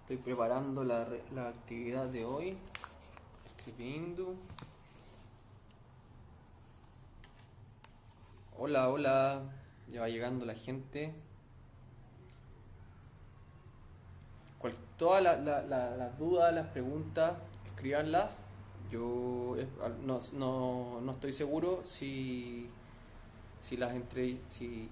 Estoy preparando la actividad de hoy, escribiendo. Hola, hola, ya va llegando la gente. Todas las dudas, las preguntas, escribanlas. Yo no estoy seguro si las entre, si,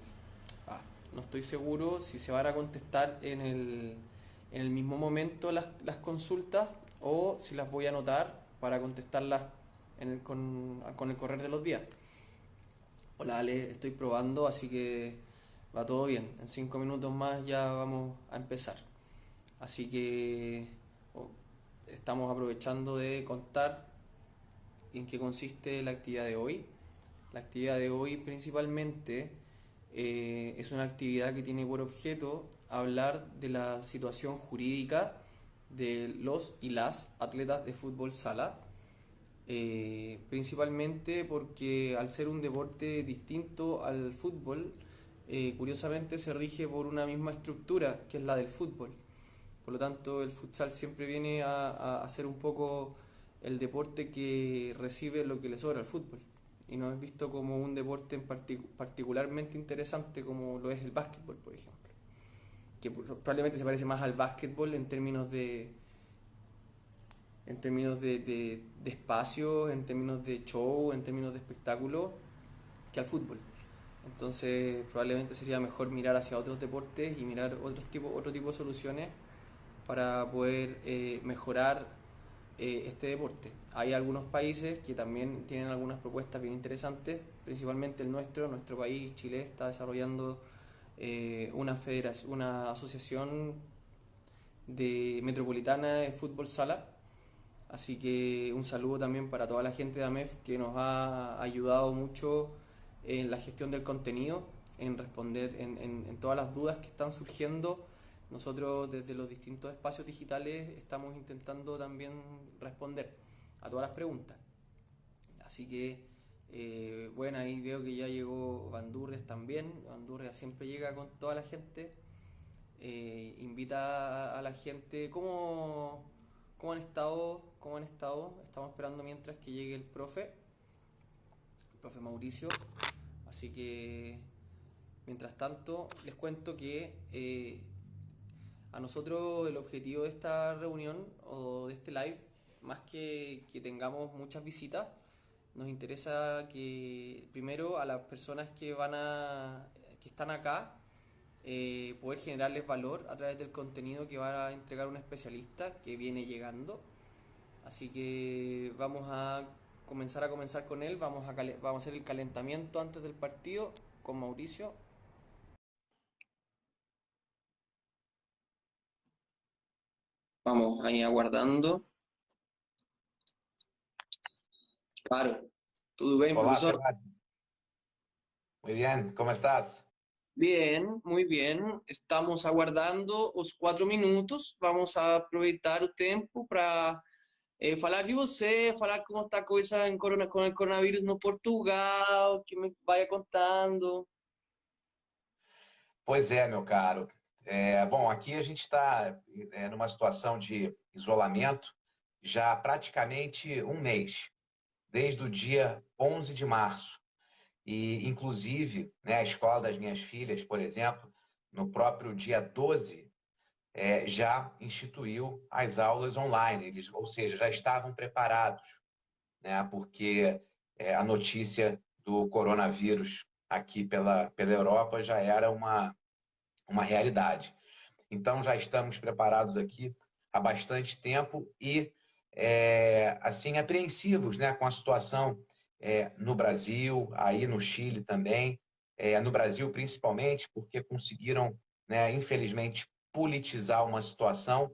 ah, no estoy seguro si se van a contestar en el mismo momento las consultas o si las voy a anotar para contestarlas con el correr de los días. Hola Ale, estoy probando, así que va todo bien. En 5 minutos más ya vamos a empezar. Así que oh, estamos aprovechando de contar en qué consiste la actividad de hoy. La actividad de hoy principalmente es una actividad que tiene por objeto hablar de la situación jurídica de los y las atletas de fútbol sala, principalmente porque al ser un deporte distinto al fútbol, curiosamente se rige por una misma estructura que es la del fútbol. Por lo tanto, el futsal siempre viene a ser un poco el deporte que recibe lo que le sobra al fútbol. Y no es visto como un deporte particularmente interesante como lo es el básquetbol, por ejemplo. Que probablemente se parece más al básquetbol en términos de espacio, en términos de show, en términos de espectáculo, que al fútbol. Entonces, probablemente sería mejor mirar hacia otros deportes y mirar otro tipo de soluciones para poder mejorar este deporte. Hay algunos países que también tienen algunas propuestas bien interesantes, principalmente nuestro país, Chile, está desarrollando una asociación de metropolitana de fútbol sala. Así que un saludo también para toda la gente de AMEF que nos ha ayudado mucho en la gestión del contenido, en responder en todas las dudas que están surgiendo. Nosotros desde los distintos espacios digitales estamos intentando también responder a todas las preguntas. Así que, bueno, ahí veo que ya llegó Bandurres también. Bandurres siempre llega con toda la gente. Invita a la gente. ¿Cómo han estado? ¿Cómo han estado? Estamos esperando mientras que llegue el profe Mauricio. Así que, mientras tanto, les cuento que a nosotros el objetivo de esta reunión o de este live, más que tengamos muchas visitas, nos interesa que primero a las personas que están acá, poder generarles valor a través del contenido que va a entregar un especialista que viene llegando. Así que vamos a comenzar con él, vamos a hacer el calentamiento antes del partido con Mauricio. Vamos ahí aguardando. Claro, tudo bem, Olá, professor? Sebastião. Muy bien, ¿cómo estás? Bien, muy bien. Estamos aguardando os 4 minutos. Vamos a aproveitar o tempo para falar de você, falar como está a coisa com o coronavírus no Portugal, que me vai contando. Pois é, meu caro. Bom, aqui a gente está numa situação de isolamento já há praticamente um mês, desde o dia 11 de março. E, inclusive, né, a escola das minhas filhas, por exemplo, no próprio dia 12, já instituiu as aulas online, ou seja, já estavam preparados, né, porque a notícia do coronavírus aqui pela Europa já era uma realidade. Então, já estamos preparados aqui há bastante tempo e, assim, apreensivos, né, com a situação no Brasil, aí no Chile também, no Brasil principalmente, porque conseguiram, né, infelizmente, politizar uma situação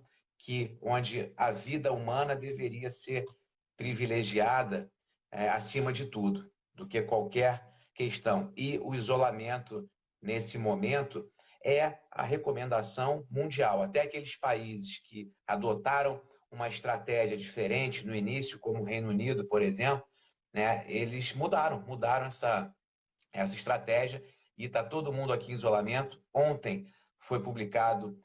onde a vida humana deveria ser privilegiada acima de tudo, do que qualquer questão. E o isolamento, nesse momento, é a recomendação mundial. Até aqueles países que adotaram uma estratégia diferente no início, como o Reino Unido, por exemplo, né, eles mudaram essa estratégia e está todo mundo aqui em isolamento. Ontem foi publicado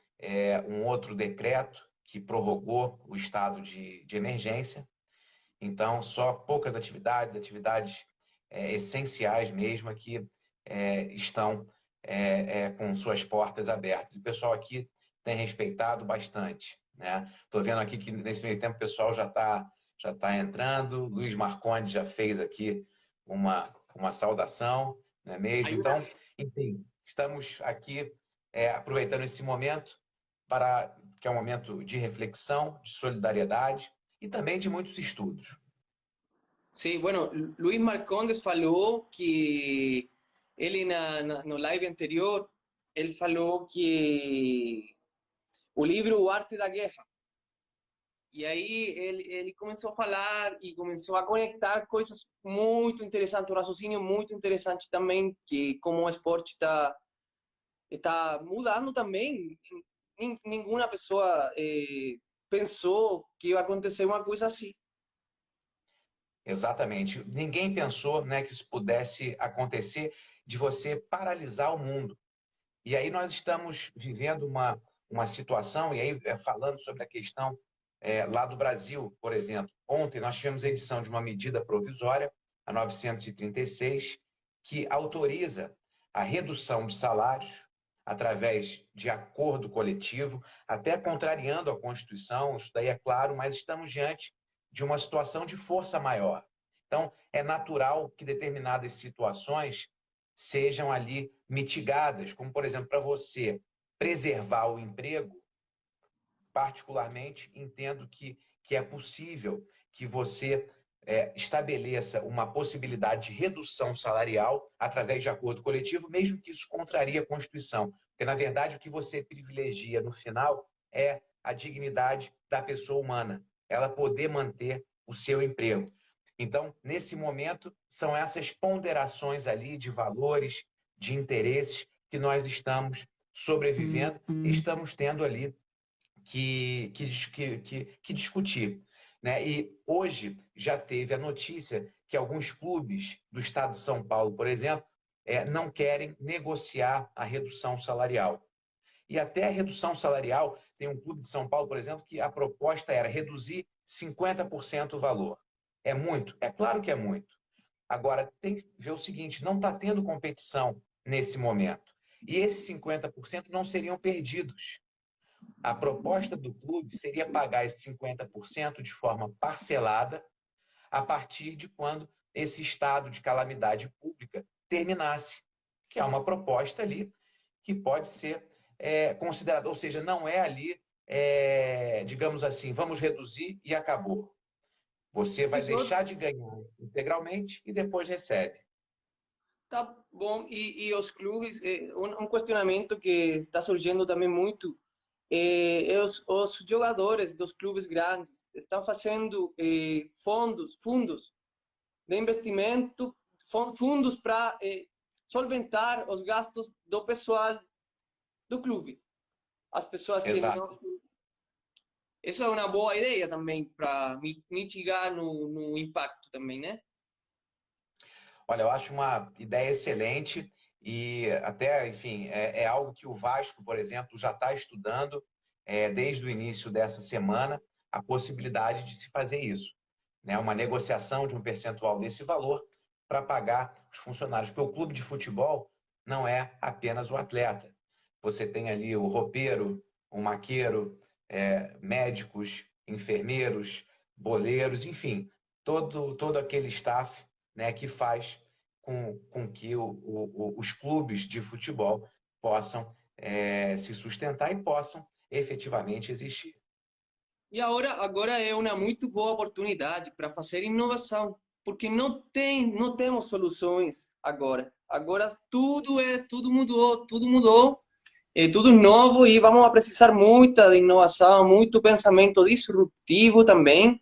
um outro decreto que prorrogou o estado de emergência. Então, só poucas atividades essenciais mesmo aqui estão com suas portas abertas. O pessoal aqui tem respeitado bastante, né? Estou vendo aqui que nesse meio tempo o pessoal já tá entrando. Luiz Marconi já fez aqui uma saudação, não é mesmo? Então, enfim, estamos aqui aproveitando esse momento que é um momento de reflexão, de solidariedade e também de muitos estudos. Sim, bueno, Luiz Marcondes falou que ele no live anterior, ele falou que o livro O Arte da Guerra. E aí ele começou a falar e começou a conectar coisas muito interessantes, um raciocínio muito interessante também, que como o esporte está mudando também. Nenhuma pessoa pensou que ia acontecer uma coisa assim. Exatamente. Ninguém pensou, né, que isso pudesse acontecer, de você paralisar o mundo. E aí nós estamos vivendo uma situação, e aí falando sobre a questão lá do Brasil, por exemplo. Ontem nós tivemos a edição de uma medida provisória, a 936, que autoriza a redução de salários através de acordo coletivo, até contrariando a Constituição, isso daí é claro, mas estamos diante de uma situação de força maior. Então, é natural que determinadas situações sejam ali mitigadas, como, por exemplo, para você preservar o emprego, particularmente, entendo que é possível que você estabeleça uma possibilidade de redução salarial através de acordo coletivo, mesmo que isso contrarie a Constituição. Porque, na verdade, o que você privilegia no final é a dignidade da pessoa humana, ela poder manter o seu emprego. Então, nesse momento, são essas ponderações ali de valores, de interesses que nós estamos sobrevivendo e estamos tendo ali que discutir, né? E hoje já teve a notícia que alguns clubes do estado de São Paulo, por exemplo, não querem negociar a redução salarial. E até a redução salarial, tem um clube de São Paulo, por exemplo, que a proposta era reduzir 50% o valor. É muito? É claro que é muito. Agora, tem que ver o seguinte, não está tendo competição nesse momento. E esses 50% não seriam perdidos. A proposta do clube seria pagar esses 50% de forma parcelada a partir de quando esse estado de calamidade pública terminasse, que é uma proposta ali que pode ser considerada, ou seja, não é ali, digamos assim, vamos reduzir e acabou. Você vai deixar de ganhar integralmente e depois recebe. Tá bom, e os clubes, um questionamento que está surgindo também muito, os jogadores dos clubes grandes estão fazendo fundos de investimento, fundos para solventar os gastos do pessoal do clube. As pessoas que não... Isso é uma boa ideia também para mitigar no impacto também, né? Olha, eu acho uma ideia excelente e até, enfim, é algo que o Vasco, por exemplo, já está estudando desde o início dessa semana, a possibilidade de se fazer isso, né? Uma negociação de um percentual desse valor para pagar os funcionários. Porque o clube de futebol não é apenas o atleta. Você tem ali o roupeiro, o maqueiro, médicos, enfermeiros, boleiros, enfim, todo aquele staff, né, que faz com que os clubes de futebol possam se sustentar e possam efetivamente existir. E agora é uma muito boa oportunidade para fazer inovação, porque não temos soluções agora. Agora tudo mudou, é tudo novo e vamos precisar muita de inovação, muito pensamento disruptivo também.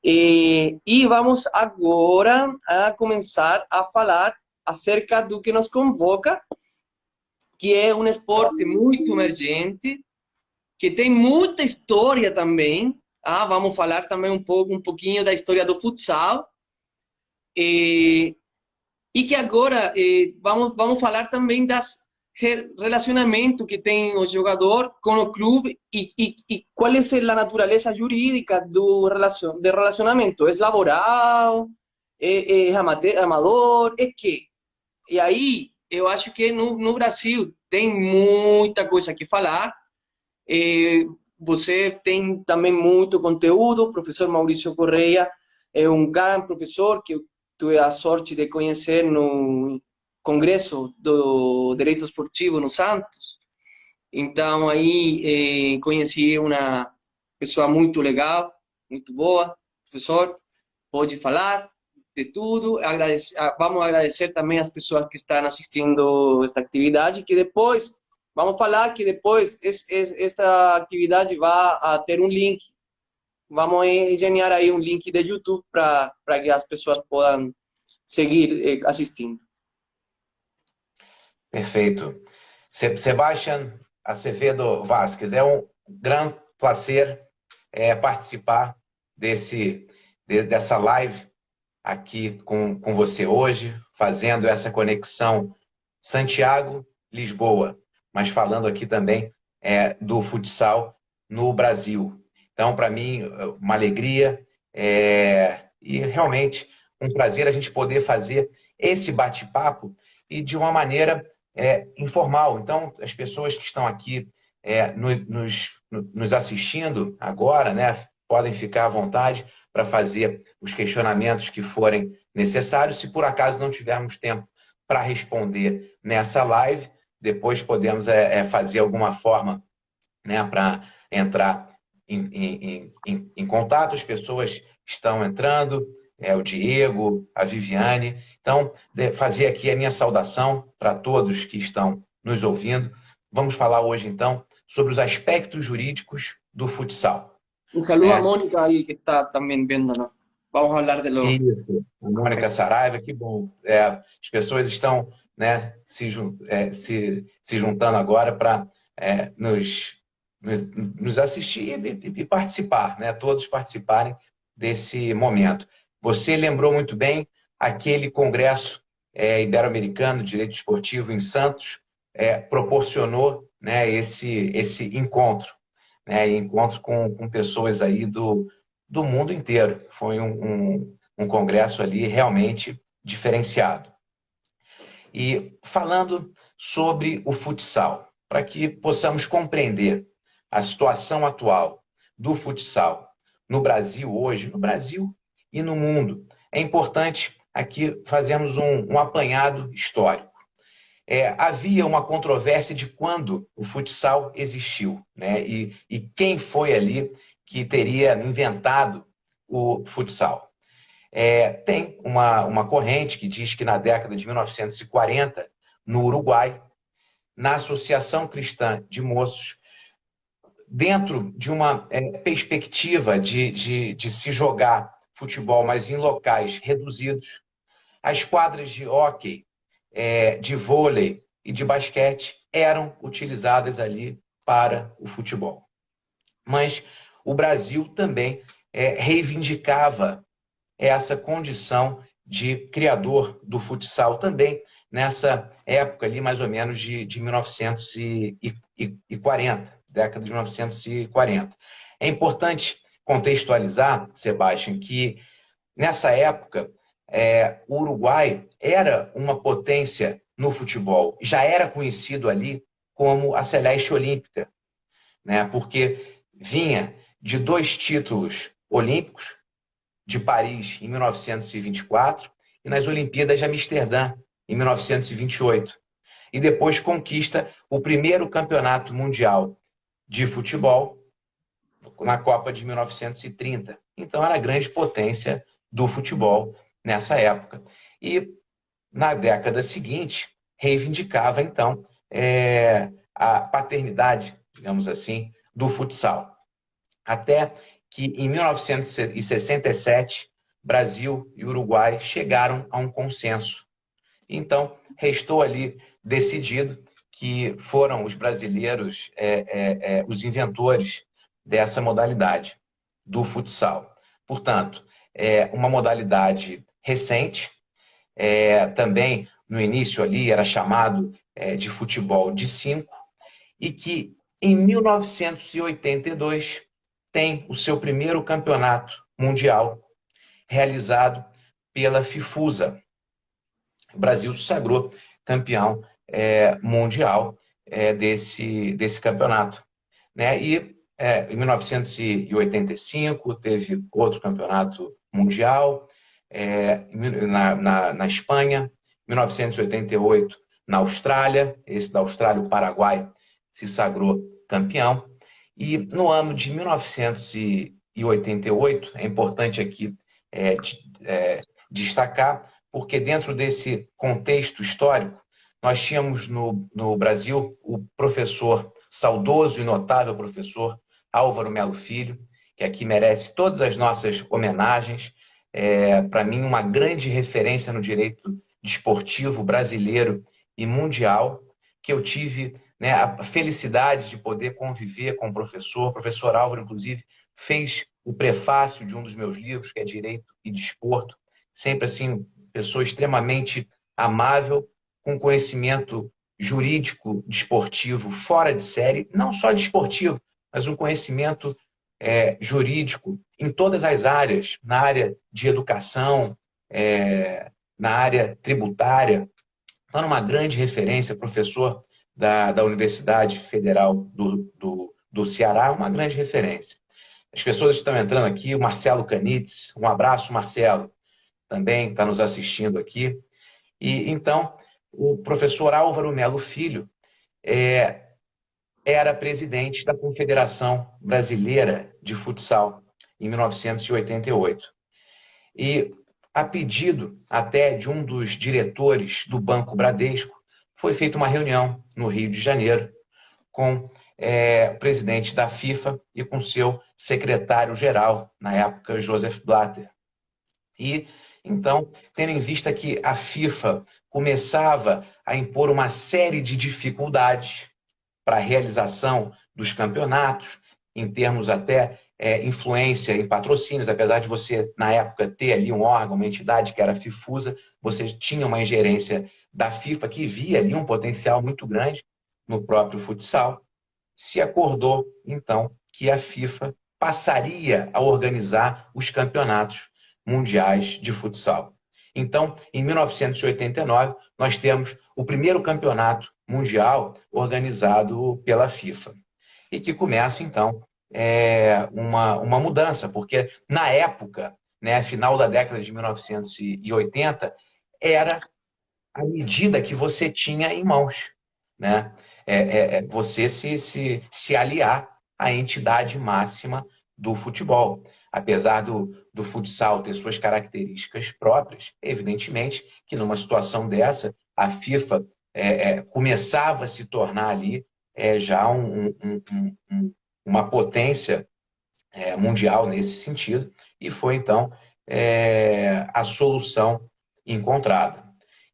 E vamos agora a começar a falar acerca do que nos convoca, que é um esporte muito emergente, que tem muita história também. Vamos falar também um pouquinho da história do futsal. E que agora vamos falar também relacionamento que tem o jogador com o clube e qual é a natureza jurídica de relacionamento. É laboral? É amador? É que? E aí, eu acho que no Brasil tem muita coisa que falar. Você tem também muito conteúdo. O professor Maurício Correia é um grande professor que eu tive a sorte de conhecer no Congresso do Direito Esportivo no Santos. Então, aí conheci uma pessoa muito legal, muito boa, professor, pode falar de tudo. Vamos agradecer também as pessoas que estão assistindo esta atividade, que depois, vamos falar que depois esta atividade vai ter um link. Vamos engenhar aí um link de YouTube para que as pessoas possam seguir assistindo. Perfeito. Sebastián Acevedo Vasquez, é um grande prazer participar dessa live aqui com você hoje, fazendo essa conexão Santiago-Lisboa, mas falando aqui também do futsal no Brasil. Então, para mim, uma alegria e realmente um prazer a gente poder fazer esse bate-papo e de uma maneira informal. Então, as pessoas que estão aqui nos assistindo agora, né, podem ficar à vontade para fazer os questionamentos que forem necessários. Se por acaso não tivermos tempo para responder nessa live, depois podemos fazer alguma forma, né, para entrar em contato. As pessoas estão entrando, o Diego, a Viviane. Então, fazer aqui a minha saudação para todos que estão nos ouvindo. Vamos falar hoje, então, sobre os aspectos jurídicos do futsal. Um saludo a Mônica aí que está também vendo, né? Vamos falar de novo. Isso, a Mônica Saraiva, que bom. As pessoas estão, né, se juntando agora para nos assistir e participar, né? Todos participarem desse momento. Você lembrou muito bem aquele congresso ibero-americano de direito esportivo em Santos, proporcionou, né, esse encontro, né, encontro com pessoas aí do mundo inteiro. Foi um congresso ali realmente diferenciado. E falando sobre o futsal, para que possamos compreender a situação atual do futsal no Brasil hoje, no Brasil e no mundo, é importante aqui fazermos um apanhado histórico. Havia uma controvérsia de quando o futsal existiu, né? E quem foi ali que teria inventado o futsal. Tem uma corrente que diz que na década de 1940, no Uruguai, na Associação Cristã de Moços, dentro de uma perspectiva de se jogar futebol, mas em locais reduzidos, as quadras de hóquei, de vôlei e de basquete eram utilizadas ali para o futebol. Mas o Brasil também reivindicava essa condição de criador do futsal também nessa época ali, mais ou menos de 1940, década de 1940. É importante contextualizar, Sebastián, que nessa época o Uruguai era uma potência no futebol, já era conhecido ali como a Celeste Olímpica, né? Porque vinha de 2 títulos olímpicos, de Paris em 1924 e nas Olimpíadas de Amsterdã em 1928. E depois conquista o primeiro campeonato mundial de futebol na Copa de 1930. Então era a grande potência do futebol nessa época. E na década seguinte reivindicava então a paternidade, digamos assim, do futsal. Até que em 1967, Brasil e Uruguai chegaram a um consenso. Então, restou ali decidido que foram os brasileiros os inventores dessa modalidade do futsal. Portanto, uma modalidade recente, também no início ali era chamado de futebol de 5, e que em 1982 tem o seu primeiro campeonato mundial realizado pela FIFUSA. O Brasil se sagrou campeão mundial desse campeonato, né? E em 1985 teve outro campeonato mundial na Espanha, 1988 na Austrália, esse da Austrália, o Paraguai se sagrou campeão, e no ano de 1988, é importante aqui destacar, porque dentro desse contexto histórico, nós tínhamos no Brasil o professor, saudoso e notável professor Álvaro Melo Filho, que aqui merece todas as nossas homenagens, para mim uma grande referência no direito desportivo brasileiro e mundial, que eu tive a felicidade de poder conviver com o professor Álvaro, inclusive, fez o prefácio de um dos meus livros, que é Direito e Desporto, sempre assim, pessoa extremamente amável, com conhecimento jurídico, desportivo, fora de série, não só desportivo, mas um conhecimento jurídico em todas as áreas, na área de educação, na área tributária. Então, uma grande referência, professor da Universidade Federal do Ceará, uma grande referência. As pessoas estão entrando aqui, o Marcelo Canites, um abraço, Marcelo, também está nos assistindo aqui. E então, o professor Álvaro Melo Filho era presidente da Confederação Brasileira de Futsal em 1988. E, a pedido até de um dos diretores do Banco Bradesco, foi feita uma reunião no Rio de Janeiro com o presidente da FIFA e com seu secretário-geral, na época, Joseph Blatter. E, então, tendo em vista que a FIFA começava a impor uma série de dificuldades para a realização dos campeonatos, em termos até influência em patrocínios, apesar de você, na época, ter ali um órgão, uma entidade que era a FIFUSA, você tinha uma ingerência da FIFA que via ali um potencial muito grande no próprio futsal. Se acordou, então, que a FIFA passaria a organizar os campeonatos mundiais de futsal. Então, em 1989, nós temos o primeiro campeonato mundial organizado pela FIFA. E que começa, então, uma mudança, porque na época, final da década de 1980, era a medida que você tinha em mãos, né? Você se aliar à entidade máxima do futebol. Apesar do futsal ter suas características próprias, evidentemente que numa situação dessa, a FIFA começava a se tornar ali já uma potência mundial nesse sentido, e foi então a solução encontrada.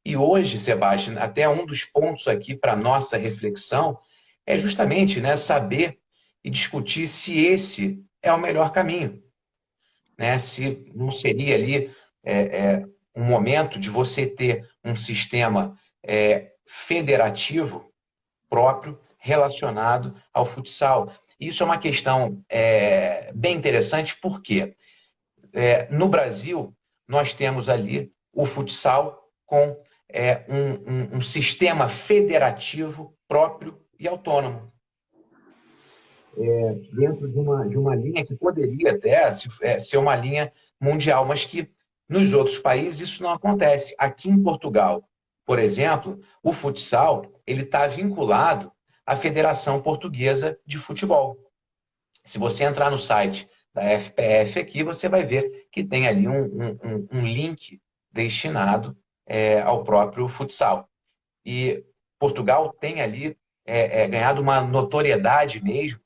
E hoje, Sebastião, até um dos pontos aqui para a nossa reflexão é justamente saber e discutir se esse é o melhor caminho. Se não seria ali um momento de você ter um sistema federativo próprio relacionado ao futsal. Isso é uma questão bem interessante, porque no Brasil nós temos ali o futsal com um sistema federativo próprio e autônomo. Dentro de uma linha que poderia até ser uma linha mundial, mas que nos outros países isso não acontece. Aqui em Portugal, por exemplo, o futsal ele está vinculado à Federação Portuguesa de Futebol. Se você entrar no site da FPF aqui, você vai ver que tem ali um link destinado ao próprio futsal. E Portugal tem ali ganhado uma notoriedade mesmo,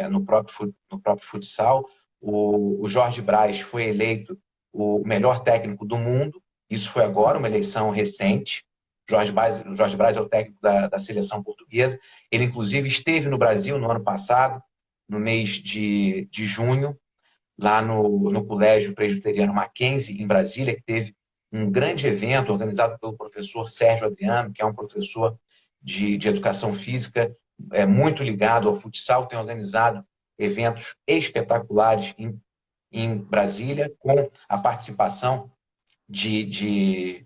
no próprio futsal. O Jorge Braz foi eleito o melhor técnico do mundo. Isso foi agora, uma eleição recente. O Jorge Braz é o técnico da seleção portuguesa. Ele, inclusive, esteve no Brasil no ano passado, no mês de junho, lá no Colégio Presbiteriano Mackenzie, em Brasília, que teve um grande evento organizado pelo professor Sérgio Adriano, que é um professor de educação física, muito ligado ao futsal, tem organizado eventos espetaculares em Brasília, com a participação de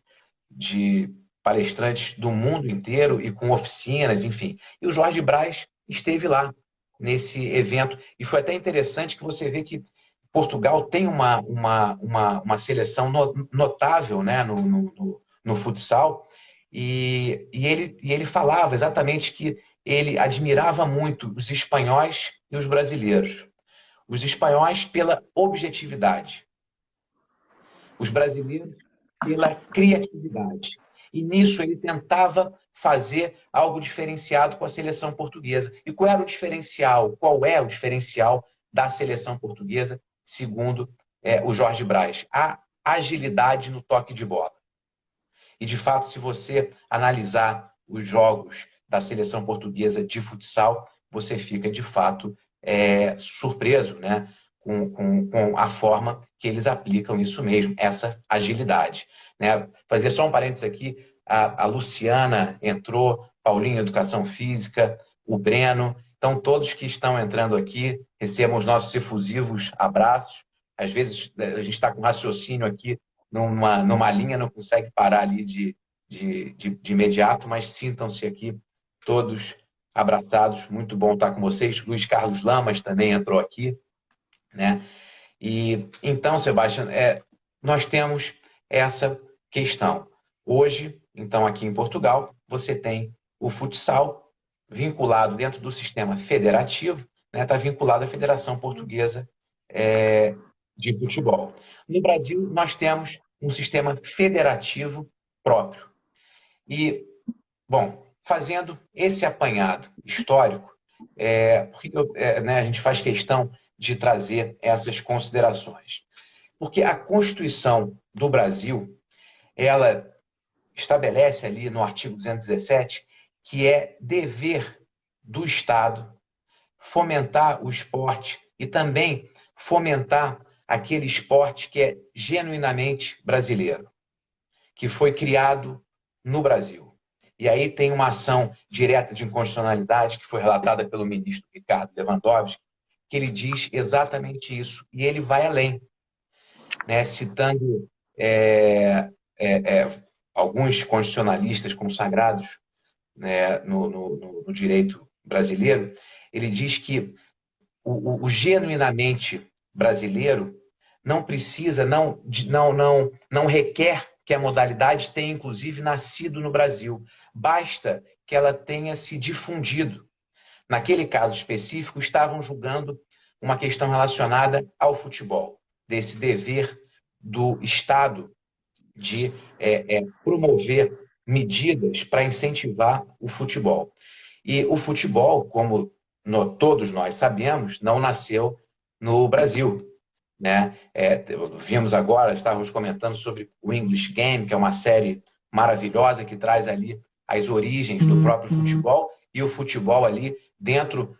palestrantes do mundo inteiro e com oficinas, enfim. E o Jorge Brás esteve lá nesse evento. E foi até interessante que você vê que Portugal tem uma seleção notável, né, no futsal, e ele falava exatamente que ele admirava muito os espanhóis e os brasileiros. Os espanhóis pela objetividade, os brasileiros pela criatividade. E nisso ele tentava fazer algo diferenciado com a seleção portuguesa. E qual era o diferencial? Qual é o diferencial da seleção portuguesa, segundo o Jorge Brás? A agilidade no toque de bola. E, de fato, se você analisar os jogos da seleção portuguesa de futsal, você fica, de fato, surpreso, né? Com a forma que eles aplicam isso mesmo, essa agilidade. Né? Fazer só um parênteses aqui, a Luciana entrou, Paulinho, Educação Física, o Breno, então todos que estão entrando aqui, recebam os nossos efusivos abraços. Às vezes a gente está com raciocínio aqui numa linha, não consegue parar ali de imediato, mas sintam-se aqui todos abraçados, muito bom estar com vocês. Luiz Carlos Lamas também entrou aqui, né? E então, Sebastião, nós temos essa questão. Hoje, então, aqui em Portugal, você tem o futsal vinculado dentro do sistema federativo, né? Está vinculado à Federação Portuguesa de Futebol. No Brasil, nós temos um sistema federativo próprio. E, bom, fazendo esse apanhado histórico, porque a gente faz questão de trazer essas considerações. Porque a Constituição do Brasil, ela estabelece ali no artigo 217 que é dever do Estado fomentar o esporte e também fomentar aquele esporte que é genuinamente brasileiro, que foi criado no Brasil. E aí tem uma ação direta de inconstitucionalidade que foi relatada pelo ministro Ricardo Lewandowski, que ele diz exatamente isso. E ele vai além, né? Citando alguns constitucionalistas consagrados, né, no direito brasileiro. Ele diz que o genuinamente brasileiro não precisa, não requer que a modalidade tenha, inclusive, nascido no Brasil. Basta que ela tenha se difundido. Naquele caso específico, estavam julgando uma questão relacionada ao futebol, desse dever do Estado de promover medidas para incentivar o futebol. E o futebol, como todos nós sabemos, não nasceu no Brasil, né? Vimos agora, estávamos comentando sobre o English Game, que é uma série maravilhosa que traz ali as origens do próprio futebol, e o futebol ali dentro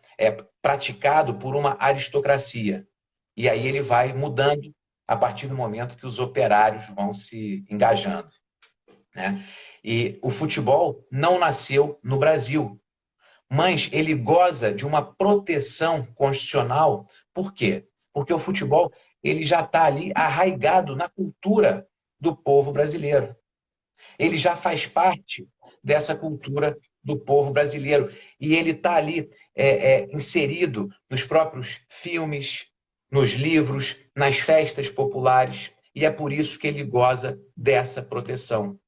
praticado por uma aristocracia. E aí ele vai mudando a partir do momento que os operários vão se engajando, né? E o futebol não nasceu no Brasil, mas ele goza de uma proteção constitucional. Por quê? Porque o futebol ele já está ali arraigado na cultura do povo brasileiro. Ele já faz parte dessa cultura do povo brasileiro. E ele está ali inserido nos próprios filmes, nos livros, nas festas populares. E é por isso que ele goza dessa proteção.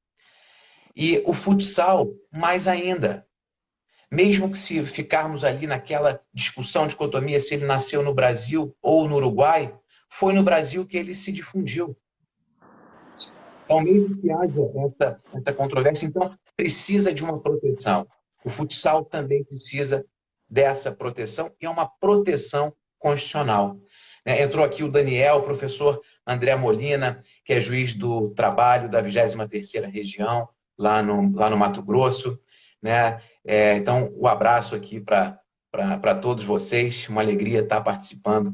E o futsal, mais ainda. Mesmo que se ficarmos ali naquela discussão, dicotomia, se ele nasceu no Brasil ou no Uruguai, foi no Brasil que ele se difundiu. Então, mesmo que haja essa controvérsia, então precisa de uma proteção. O futsal também precisa dessa proteção, e é uma proteção constitucional. Entrou aqui o Daniel, o professor André Molina, que é juiz do trabalho da 23ª Região, lá no Mato Grosso, né? Então, um abraço aqui para todos vocês. Uma alegria estar participando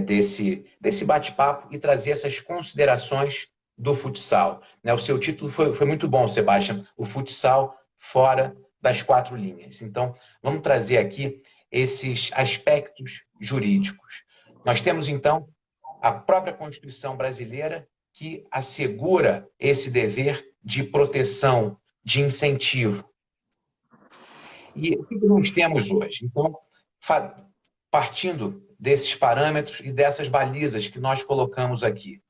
desse bate-papo e trazer essas considerações do futsal, né? O seu título foi muito bom, Sebastião, o futsal fora das quatro linhas. Então, vamos trazer aqui esses aspectos jurídicos. Nós temos, então, a própria Constituição brasileira que assegura esse dever de proteção, de incentivo. E o que nós temos hoje? Então, partindo desses parâmetros e dessas balizas que nós colocamos aqui,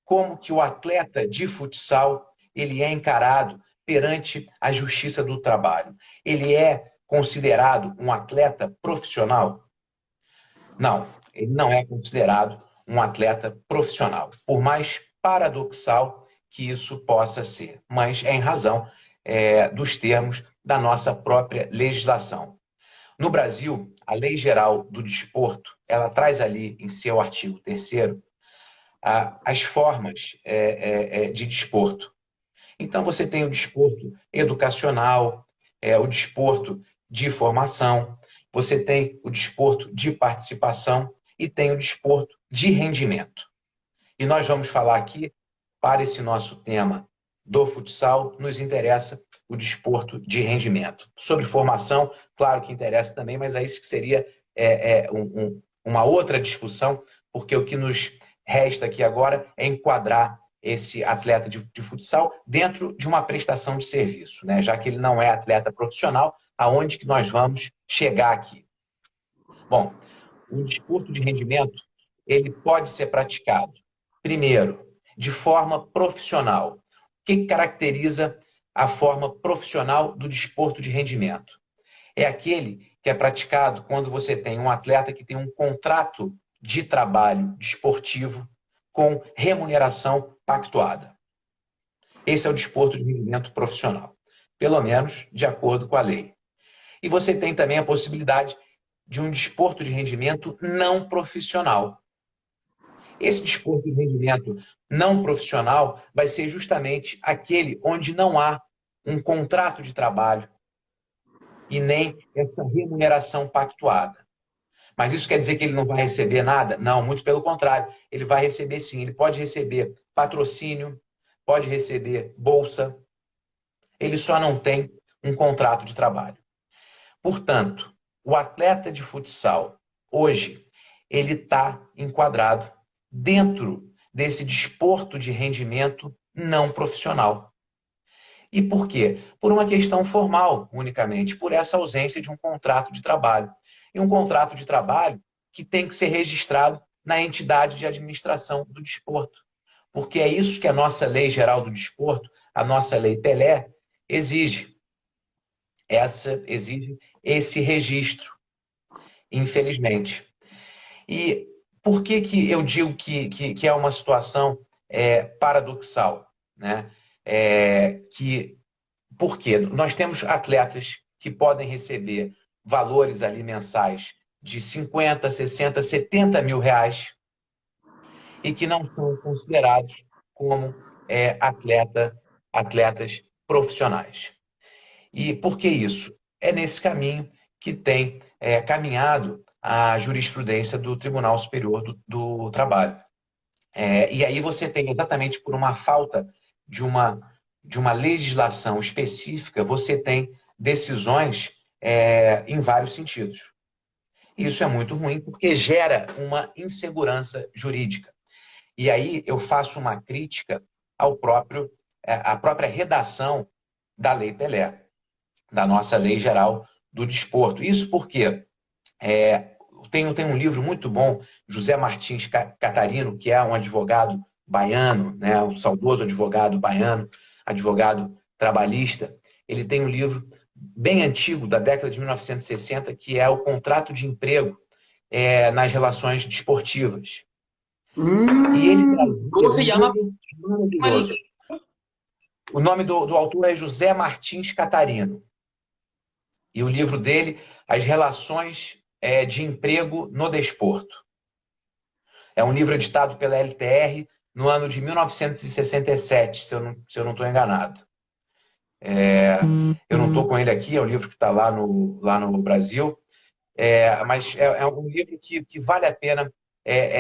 como que o atleta de futsal ele é encarado perante a Justiça do Trabalho? Ele é considerado um atleta profissional? Não, ele não é considerado um atleta profissional, por mais paradoxal que isso possa ser, mas é em razão dos termos da nossa própria legislação. No Brasil, a Lei Geral do Desporto, ela traz ali em seu artigo 3º as formas de desporto. Então, você tem o desporto educacional, o desporto de formação, você tem o desporto de participação e tem o desporto de rendimento. E nós vamos falar aqui, para esse nosso tema do futsal, nos interessa o desporto de rendimento. Sobre formação, claro que interessa também, mas aí seria uma outra discussão, porque o que nos resta aqui agora é enquadrar esse atleta de futsal dentro de uma prestação de serviço, né? Já que ele não é atleta profissional, aonde que nós vamos chegar aqui? Bom, o desporto de rendimento, ele pode ser praticado, primeiro, de forma profissional. O que caracteriza a forma profissional do desporto de rendimento? É aquele que é praticado quando você tem um atleta que tem um contrato de trabalho desportivo com remuneração pactuada. Esse é o desporto de rendimento profissional, pelo menos de acordo com a lei. E você tem também a possibilidade de um desporto de rendimento não profissional. Esse desporto de rendimento não profissional vai ser justamente aquele onde não há um contrato de trabalho e nem essa remuneração pactuada. Mas isso quer dizer que ele não vai receber nada? Não, muito pelo contrário. Ele vai receber sim. Ele pode receber patrocínio, pode receber bolsa. Ele só não tem um contrato de trabalho. Portanto, o atleta de futsal, hoje, ele está enquadrado dentro desse desporto de rendimento não profissional. E por quê? Por uma questão formal, unicamente, por essa ausência de um contrato de trabalho. E um contrato de trabalho que tem que ser registrado na entidade de administração do desporto. Porque é isso que a nossa Lei Geral do Desporto, a nossa Lei Pelé, exige. Exige esse registro, infelizmente. E por que eu digo que é uma situação paradoxal, né? Por quê? Nós temos atletas que podem receber valores ali mensais de 50, 60, 70 mil reais e que não são considerados como atletas profissionais. E por que isso? É nesse caminho que tem caminhado a jurisprudência do Tribunal Superior do Trabalho. E aí você tem, exatamente por uma falta de uma legislação específica, você tem decisões em vários sentidos. Isso é muito ruim porque gera uma insegurança jurídica. E aí eu faço uma crítica à própria redação da Lei Pelé, da nossa Lei Geral do Desporto. Isso porque tem um livro muito bom, José Martins Catarino, que é um advogado baiano, né, um saudoso advogado baiano, advogado trabalhista. Ele tem um livro bem antigo, da década de 1960, que é o Contrato de Emprego nas Relações Desportivas. E ele trazia ¿Cómo se llama? maravilhoso. O nome do autor é José Martins Catarino. E o livro dele, As Relações de Emprego no Desporto. É um livro editado pela LTR no ano de 1967, se eu não estou enganado. Eu não estou com ele aqui, é um livro que está lá no Brasil, mas é um livro que vale a pena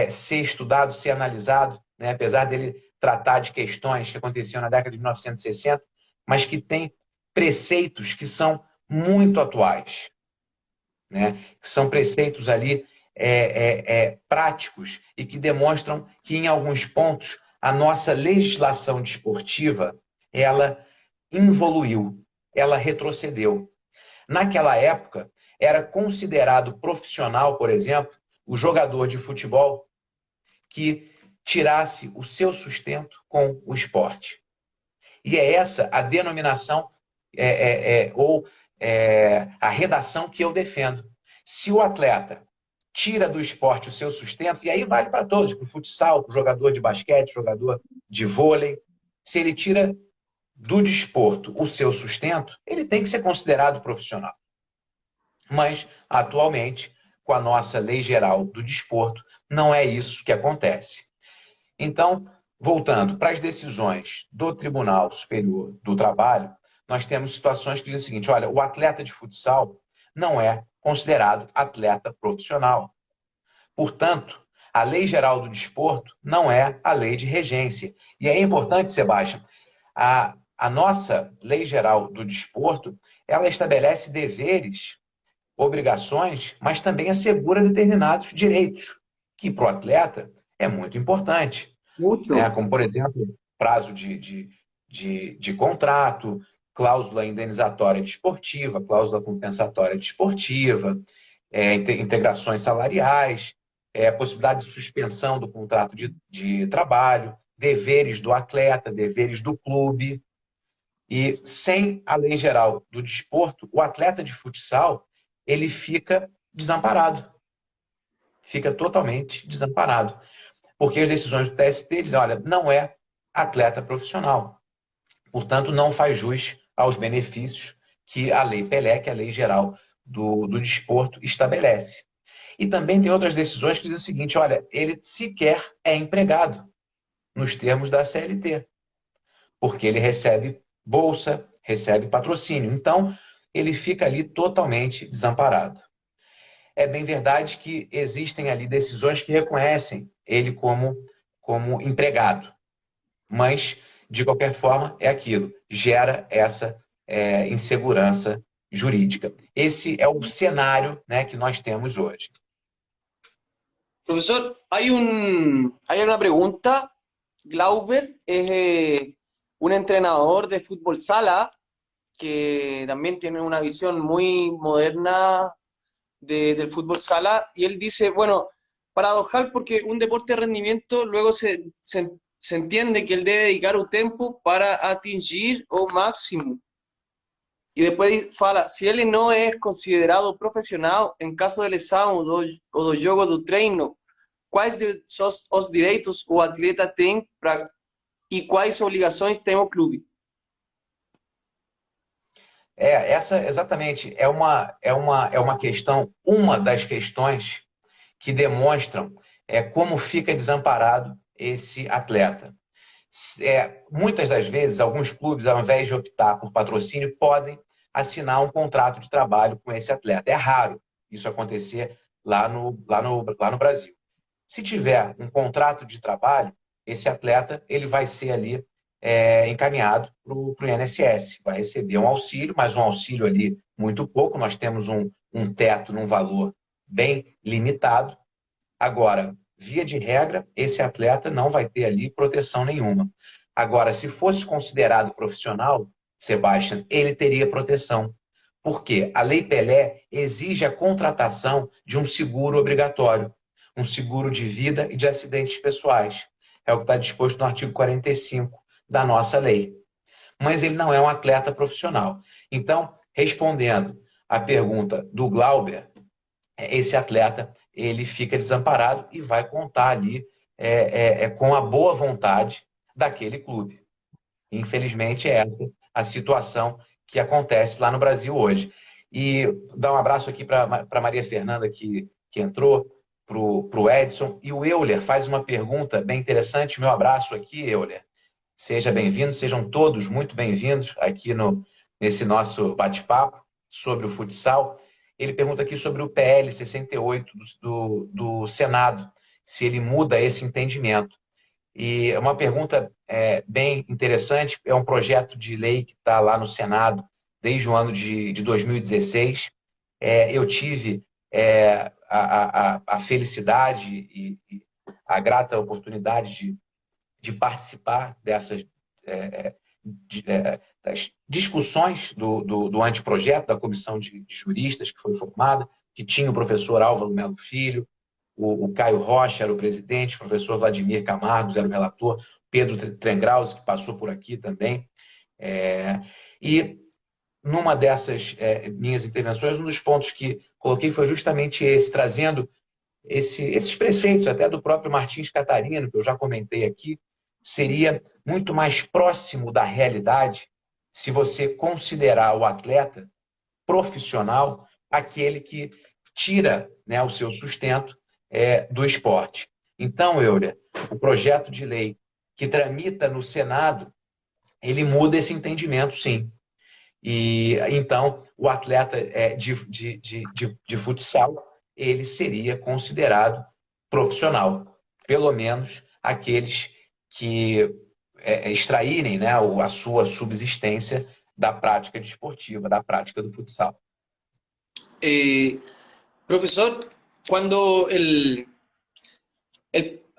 ser estudado, ser analisado, né? Apesar dele tratar de questões que aconteciam na década de 1960, mas que tem preceitos que são muito atuais, né? Que são preceitos ali práticos e que demonstram que, em alguns pontos, a nossa legislação desportiva, ela involuiu, ela retrocedeu. Naquela época, era considerado profissional, por exemplo, o jogador de futebol que tirasse o seu sustento com o esporte. E é essa a denominação ou a redação que eu defendo. Se o atleta tira do esporte o seu sustento, e aí vale para todos, para o futsal, para o jogador de basquete, jogador de vôlei, se ele tira do desporto o seu sustento, ele tem que ser considerado profissional. Mas, atualmente, com a nossa lei geral do desporto, não é isso que acontece. Então, voltando para as decisões do Tribunal Superior do Trabalho, nós temos situações que dizem o seguinte: olha, o atleta de futsal não é considerado atleta profissional. Portanto, a Lei Geral do Desporto não é a lei de regência. E é importante, Sebastião, a nossa Lei Geral do Desporto, ela estabelece deveres, obrigações, mas também assegura determinados direitos, que para o atleta é muito importante. Muito. Né? Como, por exemplo, prazo de contrato, cláusula indenizatória desportiva, cláusula compensatória desportiva, integrações salariais, possibilidade de suspensão do contrato de trabalho, deveres do atleta, deveres do clube. E sem a lei geral do desporto, o atleta de futsal, ele fica desamparado. Fica totalmente desamparado. Porque as decisões do TST dizem, olha, não é atleta profissional. Portanto, não faz jus aos benefícios que a Lei Pelé, que é a Lei Geral do Desporto, estabelece. E também tem outras decisões que dizem o seguinte, olha, ele sequer é empregado nos termos da CLT, porque ele recebe bolsa, recebe patrocínio. Então, ele fica ali totalmente desamparado. É bem verdade que existem ali decisões que reconhecem ele como empregado. Mas, de qualquer forma, é aquilo. Gera essa insegurança jurídica. Esse é o cenário, né, que nós temos hoje. Profesor, hay una pregunta. Glauber es un entrenador de fútbol sala que también tiene una visión muy moderna del fútbol sala, y él dice, bueno, paradojal porque un deporte de rendimiento luego se entiende que él debe dedicar un tiempo para atingir o máximo. E depois fala, se ele não é considerado profissional, em caso de lesão ou do jogo do treino, quais são os direitos o atleta tem e quais obrigações tem o clube? Essa exatamente é uma questão, uma das questões que demonstram como fica desamparado esse atleta. Muitas das vezes, alguns clubes, ao invés de optar por patrocínio, podem assinar um contrato de trabalho com esse atleta. É raro isso acontecer lá no Brasil. Se tiver um contrato de trabalho, esse atleta ele vai ser ali encaminhado para o INSS. Vai receber um auxílio, mas um auxílio ali muito pouco. Nós temos um teto num valor bem limitado. Agora, via de regra, esse atleta não vai ter ali proteção nenhuma. Agora, se fosse considerado profissional, Sebastião, ele teria proteção. Por quê? A Lei Pelé exige a contratação de um seguro obrigatório, um seguro de vida e de acidentes pessoais. É o que está disposto no artigo 45 da nossa lei. Mas ele não é um atleta profissional. Então, respondendo à pergunta do Glauber, esse atleta ele fica desamparado e vai contar ali com a boa vontade daquele clube. Infelizmente, é essa a situação que acontece lá no Brasil hoje. E dar um abraço aqui para Maria Fernanda, que entrou, para o Edson. E o Euler faz uma pergunta bem interessante. Meu abraço aqui, Euler. Seja bem-vindo, sejam todos muito bem-vindos aqui nesse nosso bate-papo sobre o futsal. Ele pergunta aqui sobre o PL 68 do Senado, se ele muda esse entendimento. E é uma pergunta bem interessante, é um projeto de lei que está lá no Senado desde o ano de 2016. Eu tive a felicidade e a grata oportunidade de participar dessas das discussões do anteprojeto, da comissão de juristas que foi formada, que tinha o professor Álvaro Melo Filho, o Caio Rocha era o presidente, o professor Vladimir Camargos era o relator, Pedro Trengrause, que passou por aqui também. E numa dessas minhas intervenções, um dos pontos que coloquei foi justamente esse, trazendo esses preceitos até do próprio Martins Catarino, que eu já comentei aqui, seria muito mais próximo da realidade se você considerar o atleta profissional aquele que tira, né, o seu sustento do esporte. Então, Euler, o projeto de lei que tramita no Senado, ele muda esse entendimento, sim. E então, o atleta de futsal, ele seria considerado profissional, pelo menos aqueles que extraírem, né, a sua subsistência da prática desportiva, da prática do futsal. Profesor, cuando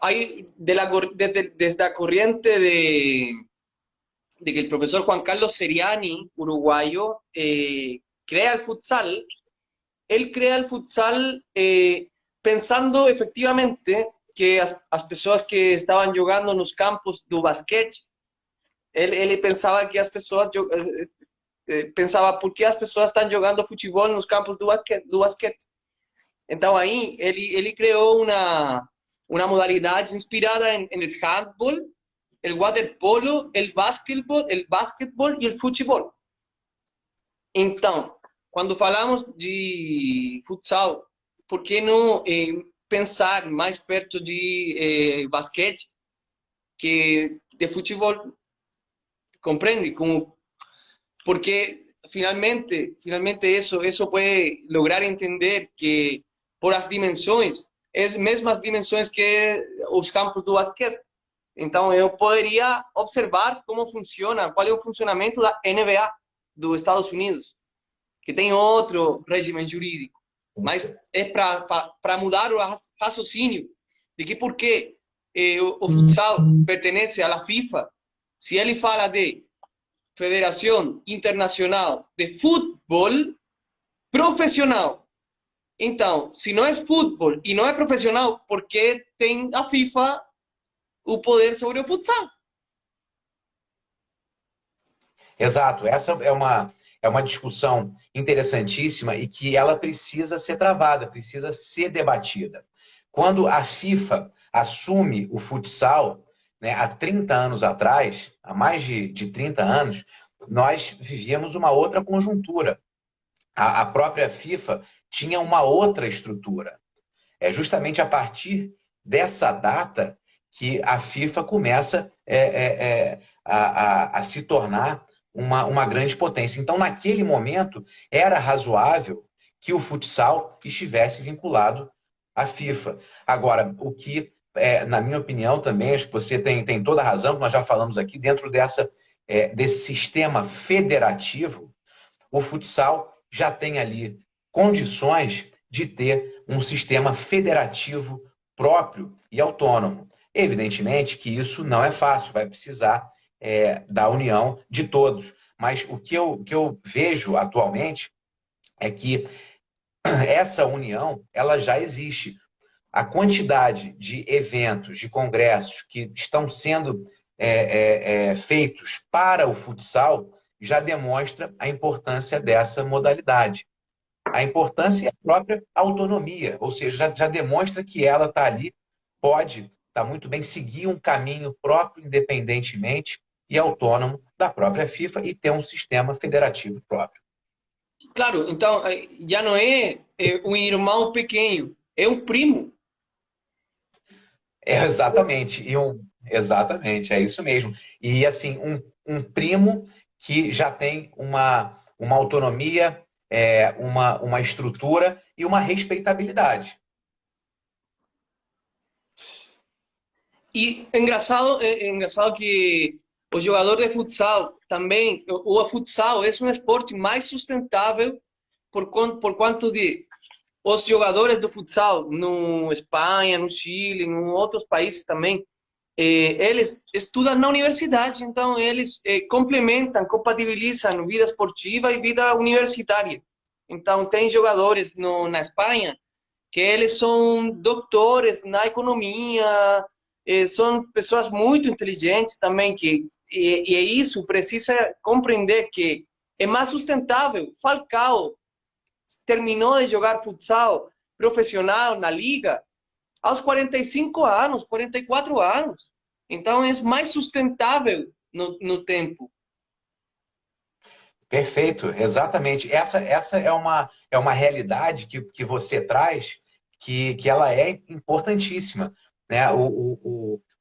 hay desde la corriente de que el profesor Juan Carlos Seriani, uruguayo, crea el futsal, él crea el futsal pensando efectivamente que as pessoas que estavam jogando nos campos do basquete, ele pensava que as pessoas pensava por que as pessoas estão jogando futebol nos campos do basquete. Então aí ele criou uma modalidade inspirada en el handball, el waterpolo, el básquetbol e o futebol. Então, quando falamos de futsal, por que não pensar mais perto de basquete que de futebol? Compreende? Como, porque finalmente eso puede lograr entender que por as dimensões, as mesmas dimensões que os campos do basquete. Então, eu poderia observar como funciona, qual é o funcionamento da NBA dos Estados Unidos, que tem outro regime jurídico, mas é para mudar o raciocínio de que por que o futsal pertence à FIFA, se ele fala de Federação Internacional de Futebol Profissional. Então, se não é futebol e não é profissional, por que tem a FIFA o poder sobre o futsal? Exato, essa é uma discussão interessantíssima e que ela precisa ser travada, precisa ser debatida. Quando a FIFA assume o futsal, né, há 30 anos atrás, há mais de 30 anos, nós vivíamos uma outra conjuntura. A própria FIFA tinha uma outra estrutura. É justamente a partir dessa data que a FIFA começa a se tornar uma grande potência. Então, naquele momento, era razoável que o futsal estivesse vinculado à FIFA. Agora, o que, na minha opinião também, acho que você tem toda a razão, nós já falamos aqui, dentro desse sistema federativo, o futsal já tem ali condições de ter um sistema federativo próprio e autônomo. Evidentemente que isso não é fácil, vai precisar da união de todos. Mas o que eu vejo atualmente é que essa união ela já existe. A quantidade de eventos, de congressos que estão sendo feitos para o futsal já demonstra a importância dessa modalidade. A importância é a própria autonomia, ou seja, já demonstra que ela está ali, pode muito bem seguir um caminho próprio, independentemente e autônomo da própria FIFA e ter um sistema federativo próprio. Claro, então já não é um irmão pequeno, é um primo. Exatamente, exatamente, é isso mesmo. E assim, um primo que já tem uma autonomia, uma estrutura e uma respeitabilidade. E é engraçado que o jogador de futsal também, o futsal é um esporte mais sustentável por quanto de os jogadores do futsal no Espanha, no Chile, em outros países também, eles estudam na universidade, então eles complementam, compatibilizam vida esportiva e vida universitária. Então tem jogadores na Espanha que eles são doutores na economia, são pessoas muito inteligentes também, e é isso, precisa compreender que é mais sustentável. Falcao terminou de jogar futsal profissional na liga aos 45 anos, 44 anos. Então é mais sustentável no tempo. Perfeito, exatamente. Essa é uma realidade que você traz que ela é importantíssima. Né?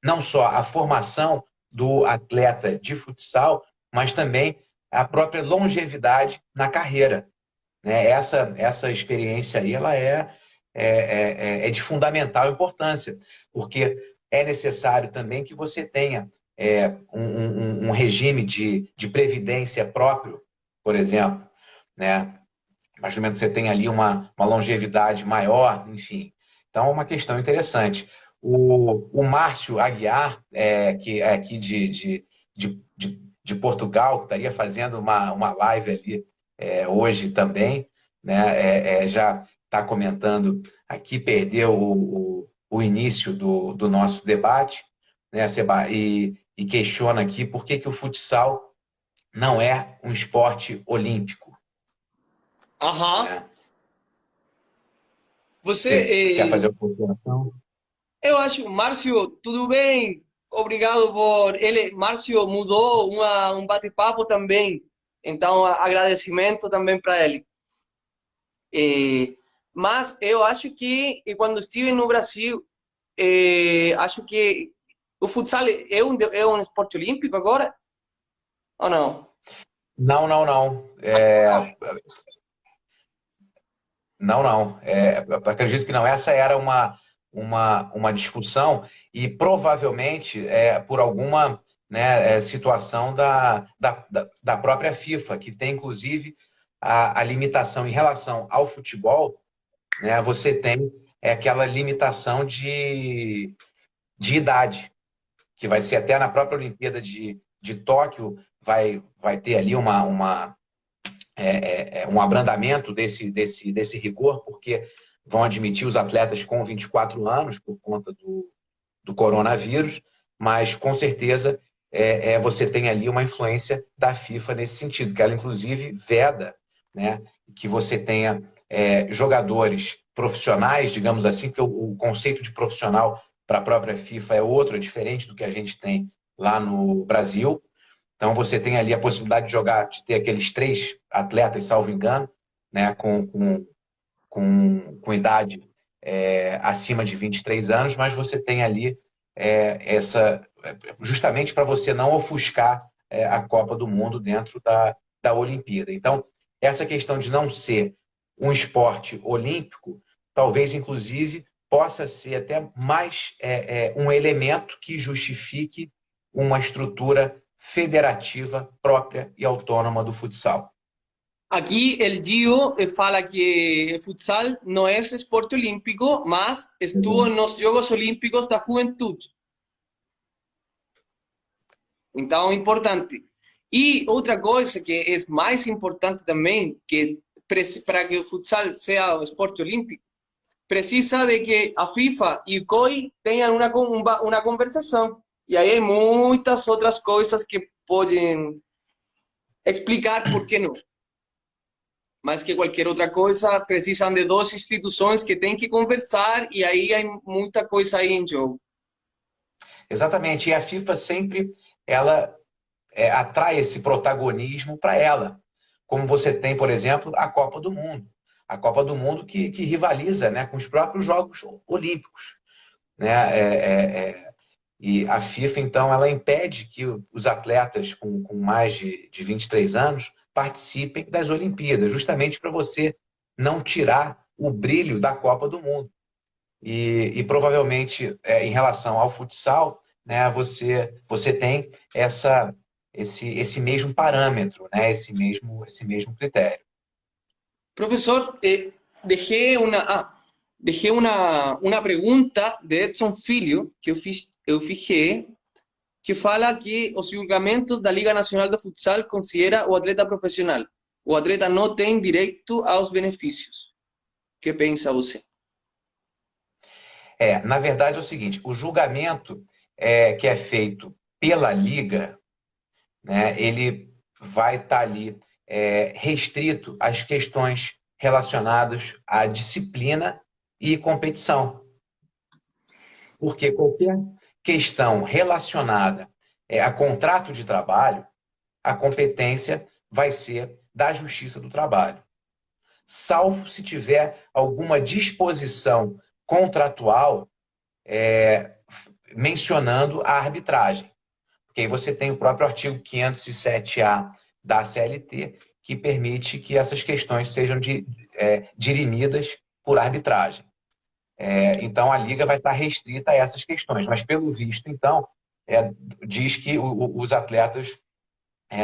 Não só a formação do atleta de futsal, mas também a própria longevidade na carreira. Né? Essa experiência aí ela é de fundamental importância, porque é necessário também que você tenha um regime de previdência próprio, por exemplo, né? A partir do momento que você tem ali uma longevidade maior, enfim. Então, é uma questão interessante. O Márcio Aguiar, que é aqui de Portugal, que estaria fazendo uma live ali hoje também, né? Já está comentando aqui, perdeu o início do nosso debate, né, Seba? E questiona aqui por que o futsal não é um esporte olímpico. Aham. Né? Você quer Você, fazer uma consideração? eu acho, Márcio, tudo bem? Obrigado por ele. Márcio mudou um bate-papo também. Então, agradecimento também para ele. Mas eu acho que quando estive no Brasil, acho que o futsal é um esporte olímpico agora, ou não? Não, não, não. Não, não. Acredito que não. Essa era uma discussão e provavelmente por alguma, né, situação da própria FIFA, que tem inclusive a limitação em relação ao futebol, né, você tem aquela limitação de idade, que vai ser até na própria Olimpíada de Tóquio, vai ter ali um abrandamento desse rigor, porque vão admitir os atletas com 24 anos por conta do coronavírus, mas com certeza você tem ali uma influência da FIFA nesse sentido, que ela inclusive veda, né, que você tenha jogadores profissionais, digamos assim, porque o conceito de profissional para a própria FIFA é outro, é diferente do que a gente tem lá no Brasil. Então você tem ali a possibilidade de jogar, de ter aqueles 3 atletas, salvo engano, né, com idade acima de 23 anos, mas você tem ali justamente para você não ofuscar a Copa do Mundo dentro da Olimpíada. Então, essa questão de não ser um esporte olímpico, talvez inclusive possa ser até mais um elemento que justifique uma estrutura federativa própria e autônoma do futsal. Aqui el Gio fala que o futsal não é esporte olímpico, mas estuvo nos Jogos Olímpicos da Juventude. Então, importante. E outra coisa que é mais importante também, que para que o futsal seja o esporte olímpico, precisa de que a FIFA e o COI tenham uma conversação. E aí muitas outras coisas que podem explicar por que não. Mas que qualquer outra coisa, precisam de duas instituições que têm que conversar e aí há muita coisa aí em jogo. Exatamente. E a FIFA sempre ela atrai esse protagonismo para ela. Como você tem, por exemplo, a Copa do Mundo. A Copa do Mundo que rivaliza, né, com os próprios Jogos Olímpicos. Né? E a FIFA, então, ela impede que os atletas com mais de 23 anos participem das Olimpíadas, justamente para você não tirar o brilho da Copa do Mundo. E provavelmente, em relação ao futsal, né, você tem esse mesmo parâmetro, né, esse mesmo critério. Profesor, dejé una pregunta de Edson Filho, que eu fiquei, que fala que os julgamentos da Liga Nacional de Futsal considera o atleta profissional. O atleta não tem direito aos benefícios. O que pensa você? Na verdade é o seguinte, o julgamento que é feito pela Liga, né, ele vai estar ali restrito às questões relacionadas à disciplina e competição. Porque qualquer questão relacionada a contrato de trabalho, a competência vai ser da Justiça do Trabalho. Salvo se tiver alguma disposição contratual mencionando a arbitragem. Porque aí você tem o próprio artigo 507A da CLT, que permite que essas questões sejam dirimidas por arbitragem. Então, a Liga vai estar restrita a essas questões. Mas, pelo visto, então, diz que os atletas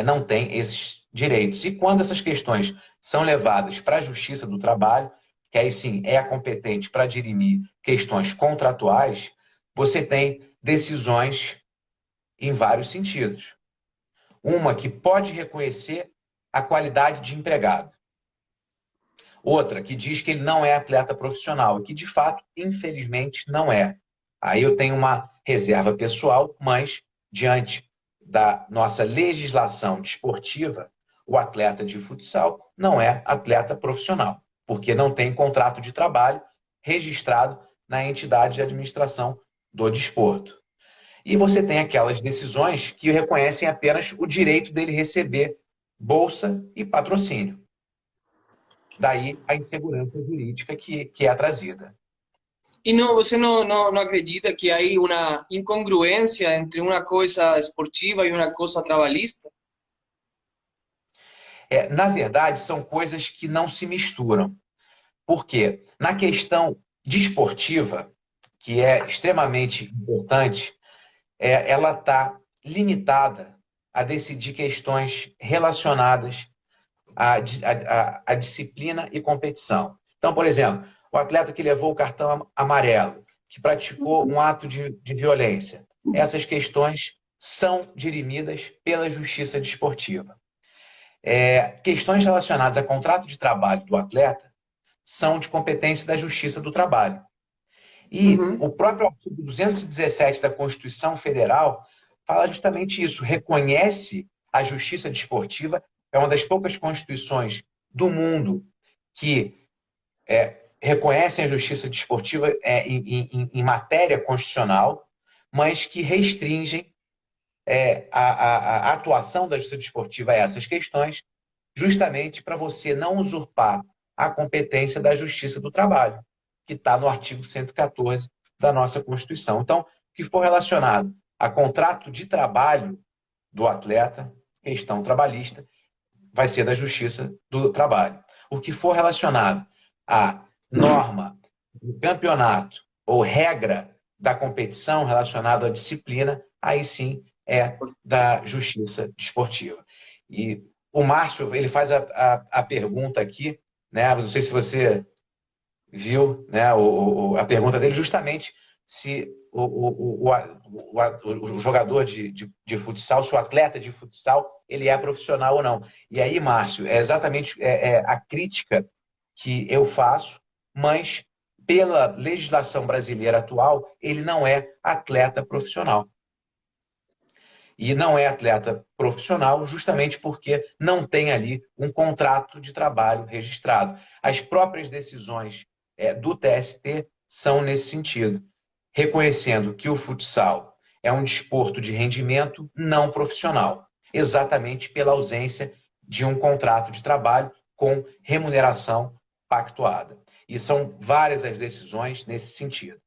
não têm esses direitos. E quando essas questões são levadas para a Justiça do Trabalho, que aí sim é a competente para dirimir questões contratuais, você tem decisões em vários sentidos. Uma que pode reconhecer a qualidade de empregado. Outra que diz que ele não é atleta profissional, e que de fato, infelizmente, não é. Aí eu tenho uma reserva pessoal, mas diante da nossa legislação desportiva, o atleta de futsal não é atleta profissional, porque não tem contrato de trabalho registrado na entidade de administração do desporto. E você tem aquelas decisões que reconhecem apenas o direito dele receber bolsa e patrocínio. Daí a insegurança jurídica que é trazida. E não, você não acredita que há uma incongruência entre uma coisa esportiva e uma coisa trabalhista? Na verdade, são coisas que não se misturam. Por quê? Na questão desportiva, que é extremamente importante, ela está limitada a decidir questões relacionadas à disciplina e competição. Então, por exemplo, o atleta que levou o cartão amarelo, que praticou um ato de violência, essas questões são dirimidas pela justiça desportiva. Questões relacionadas a contrato de trabalho do atleta são de competência da Justiça do Trabalho. E o próprio artigo 217 da Constituição Federal fala justamente isso, reconhece a justiça desportiva, é uma das poucas constituições do mundo que reconhecem a justiça desportiva em matéria constitucional, mas que restringem a atuação da justiça desportiva a essas questões, justamente para você não usurpar a competência da Justiça do Trabalho, que está no artigo 114 da nossa Constituição. Então, o que for relacionado a contrato de trabalho do atleta, questão trabalhista, vai ser da Justiça do Trabalho. O que for relacionado à norma do campeonato ou regra da competição relacionado à disciplina, aí sim é da Justiça Desportiva. E o Márcio, ele faz a pergunta aqui, né? Não sei se você viu, né, a pergunta dele, justamente se o jogador de futsal, se o atleta de futsal, ele é profissional ou não. E aí, Márcio, é exatamente a crítica que eu faço, mas pela legislação brasileira atual, ele não é atleta profissional. E não é atleta profissional justamente porque não tem ali um contrato de trabalho registrado. As próprias decisões do TST são nesse sentido, reconhecendo que o futsal é um desporto de rendimento não profissional, exatamente pela ausência de um contrato de trabalho com remuneração pactuada. E são várias as decisões nesse sentido.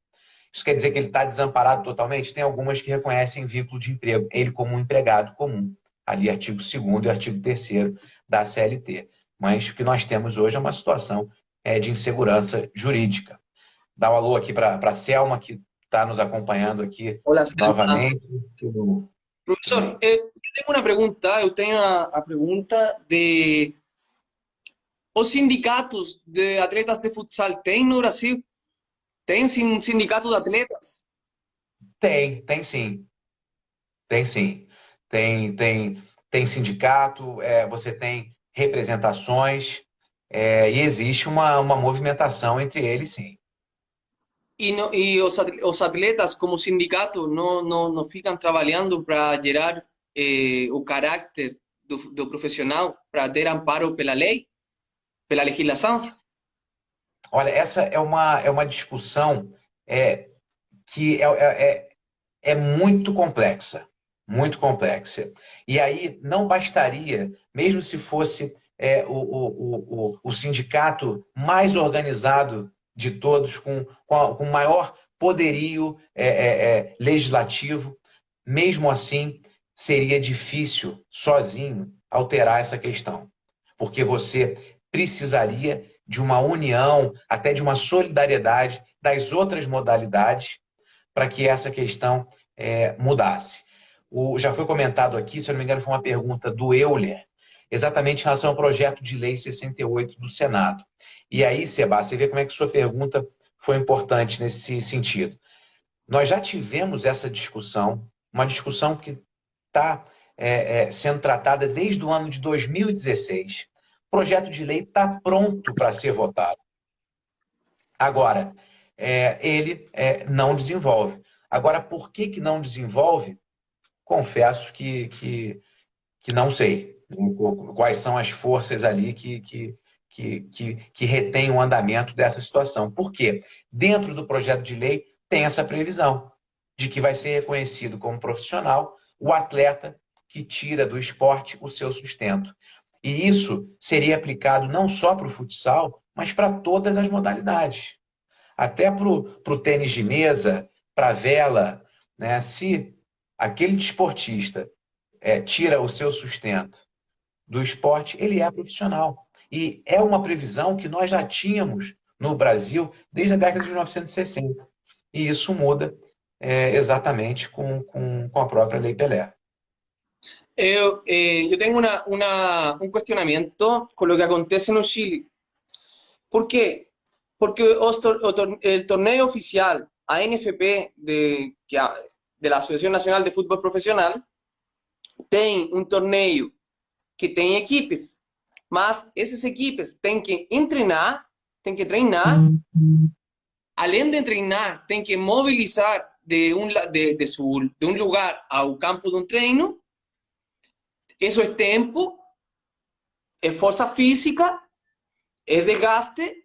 Isso quer dizer que ele está desamparado totalmente? Tem algumas que reconhecem vínculo de emprego, ele como um empregado comum, ali artigo 2º e artigo 3º da CLT. Mas o que nós temos hoje é uma situação de insegurança jurídica. Dá um alô aqui para a Selma, que está nos acompanhando aqui Hola, Selma. novamente. Professor, eu tenho uma pergunta. Eu tenho a pergunta de os sindicatos de atletas de futsal tem no Brasil? Tem sindicato de atletas? Tem sim. Tem sim. Tem sindicato, você tem representações, e existe uma movimentação entre eles, sim. E os atletas, como sindicato, não ficam trabalhando para gerar o caráter do profissional, para ter amparo pela lei, pela legislação? Olha, essa é uma discussão que é muito complexa, muito complexa. E aí não bastaria, mesmo se fosse o sindicato mais organizado de todos, com maior poderio legislativo, mesmo assim seria difícil, sozinho, alterar essa questão. Porque você precisaria de uma união, até de uma solidariedade das outras modalidades para que essa questão mudasse. Já foi comentado aqui, se eu não me engano, foi uma pergunta do Euler, exatamente em relação ao projeto de lei 68 do Senado. E aí, Seba, você vê como é que sua pergunta foi importante nesse sentido. Nós já tivemos essa discussão, uma discussão que está sendo tratada desde o ano de 2016. O projeto de lei está pronto para ser votado. Agora, ele não desenvolve. Agora, por que não desenvolve? Confesso que não sei quais são as forças ali que retêm o andamento dessa situação. Por quê? Dentro do projeto de lei tem essa previsão de que vai ser reconhecido como profissional o atleta que tira do esporte o seu sustento. E isso seria aplicado não só para o futsal, mas para todas as modalidades. Até para o tênis de mesa, para a vela, né? Se aquele desportista tira o seu sustento do esporte, ele é profissional. E é uma previsão que nós já tínhamos no Brasil desde a década de 1960. E isso muda exatamente com a própria Lei Pelé. Eu tenho um questionamento com o que acontece no Chile. ¿Por qué? Porque el torneo oficial, ANFP, de la Asociación Nacional de Fútbol Profesional, tem um torneio que tem equipes, mas esses equipes têm que treinar, além de treinar, tem que mobilizar de um lugar ao campo de um treino. Isso é tempo, é força física, é desgaste,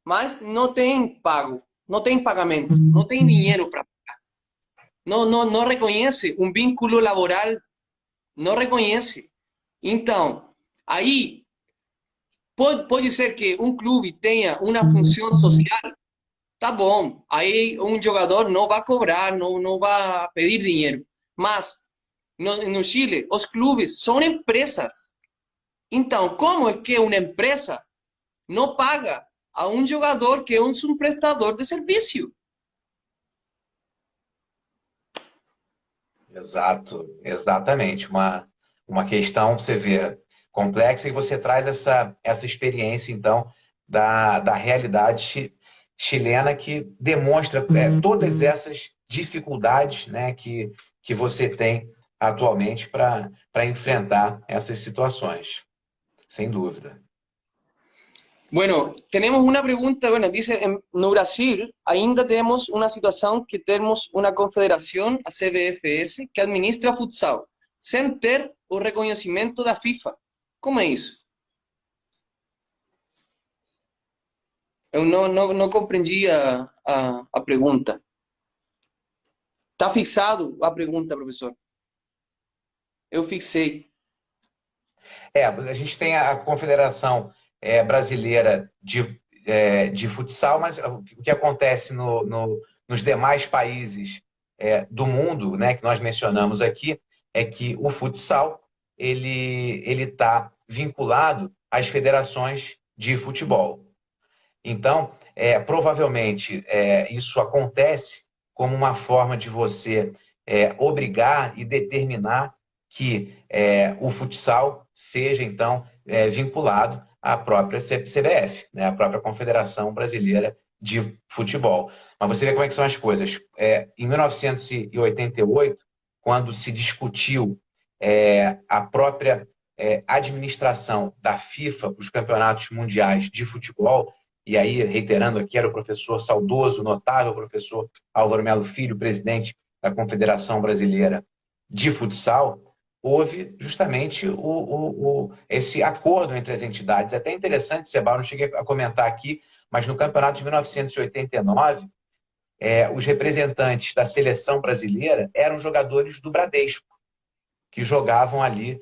mas não tem pago, não tem pagamento, não tem dinheiro para pagar. Não reconhece um vínculo laboral, não reconhece. Então, aí pode ser que um clube tenha uma função social, tá bom, aí um jogador não vai cobrar, não vai pedir dinheiro, mas no Chile os clubes são empresas. Então, como é que uma empresa não paga a um jogador que é um prestador de serviço? Exatamente. Uma questão, você vê, complexa, e você traz essa experiência, então, da realidade chilena que demonstra todas essas dificuldades, né, que você tem atualmente para enfrentar essas situações, sem dúvida. Bueno, tenemos una pregunta, bueno, dice, no Brasil ainda temos uma situação que temos uma confederação, a CBFS, que administra futsal, sem ter o reconhecimento da FIFA. Como é isso? Eu não compreendi a pergunta. Está fixado a pergunta, professor? Eu fixei. A gente tem a Confederação Brasileira de Futsal, mas o que acontece nos demais países do mundo, né, que nós mencionamos aqui, é que o futsal ele está vinculado às federações de futebol. Então, provavelmente, isso acontece como uma forma de você obrigar e determinar que o futsal seja, então, vinculado à própria CBF, né, a própria Confederação Brasileira de Futebol. Mas você vê como é que são as coisas. Em 1988, quando se discutiu a própria administração da FIFA para os campeonatos mundiais de futebol, e aí, reiterando aqui, era o professor saudoso, notável professor Álvaro Melo Filho, presidente da Confederação Brasileira de Futsal, houve justamente esse acordo entre as entidades. É até interessante, Seba, não cheguei a comentar aqui, mas no campeonato de 1989, os representantes da seleção brasileira eram jogadores do Bradesco, que jogavam ali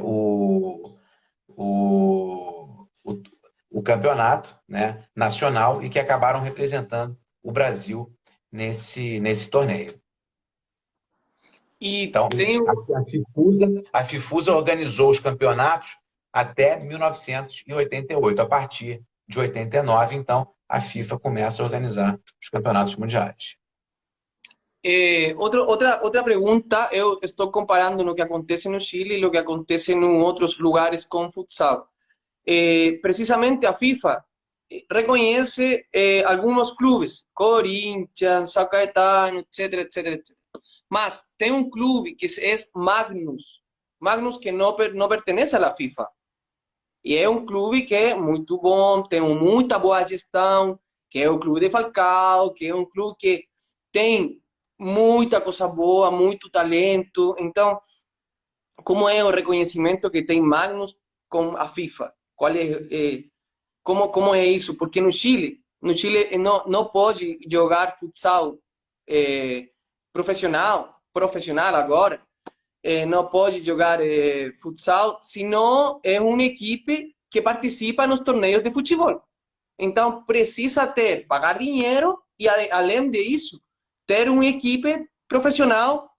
o campeonato, né, nacional, e que acabaram representando o Brasil nesse torneio. Então, a FIFUSA organizou os campeonatos até 1988. A partir de 89, então, a FIFA começa a organizar os campeonatos mundiais. Outra pergunta, eu estou comparando o que acontece no Chile e o que acontece em outros lugares com futsal. Precisamente a FIFA reconhece alguns clubes, Corinthians, São Caetano, etc, etc, etc. Mas tem um clube que é Magnus, Magnus que não pertence à FIFA. E é um clube que é muito bom, tem muita boa gestão, que é o clube de Falcao, que é um clube que tem muita coisa boa, muito talento. Então, como é o reconhecimento que tem Magnus com a FIFA? Como é isso? Porque no Chile não pode jogar futsal profissional agora, não pode jogar futsal, senão é uma equipe que participa nos torneios de futebol. Então, precisa pagar dinheiro e, além disso, ter uma equipe profissional,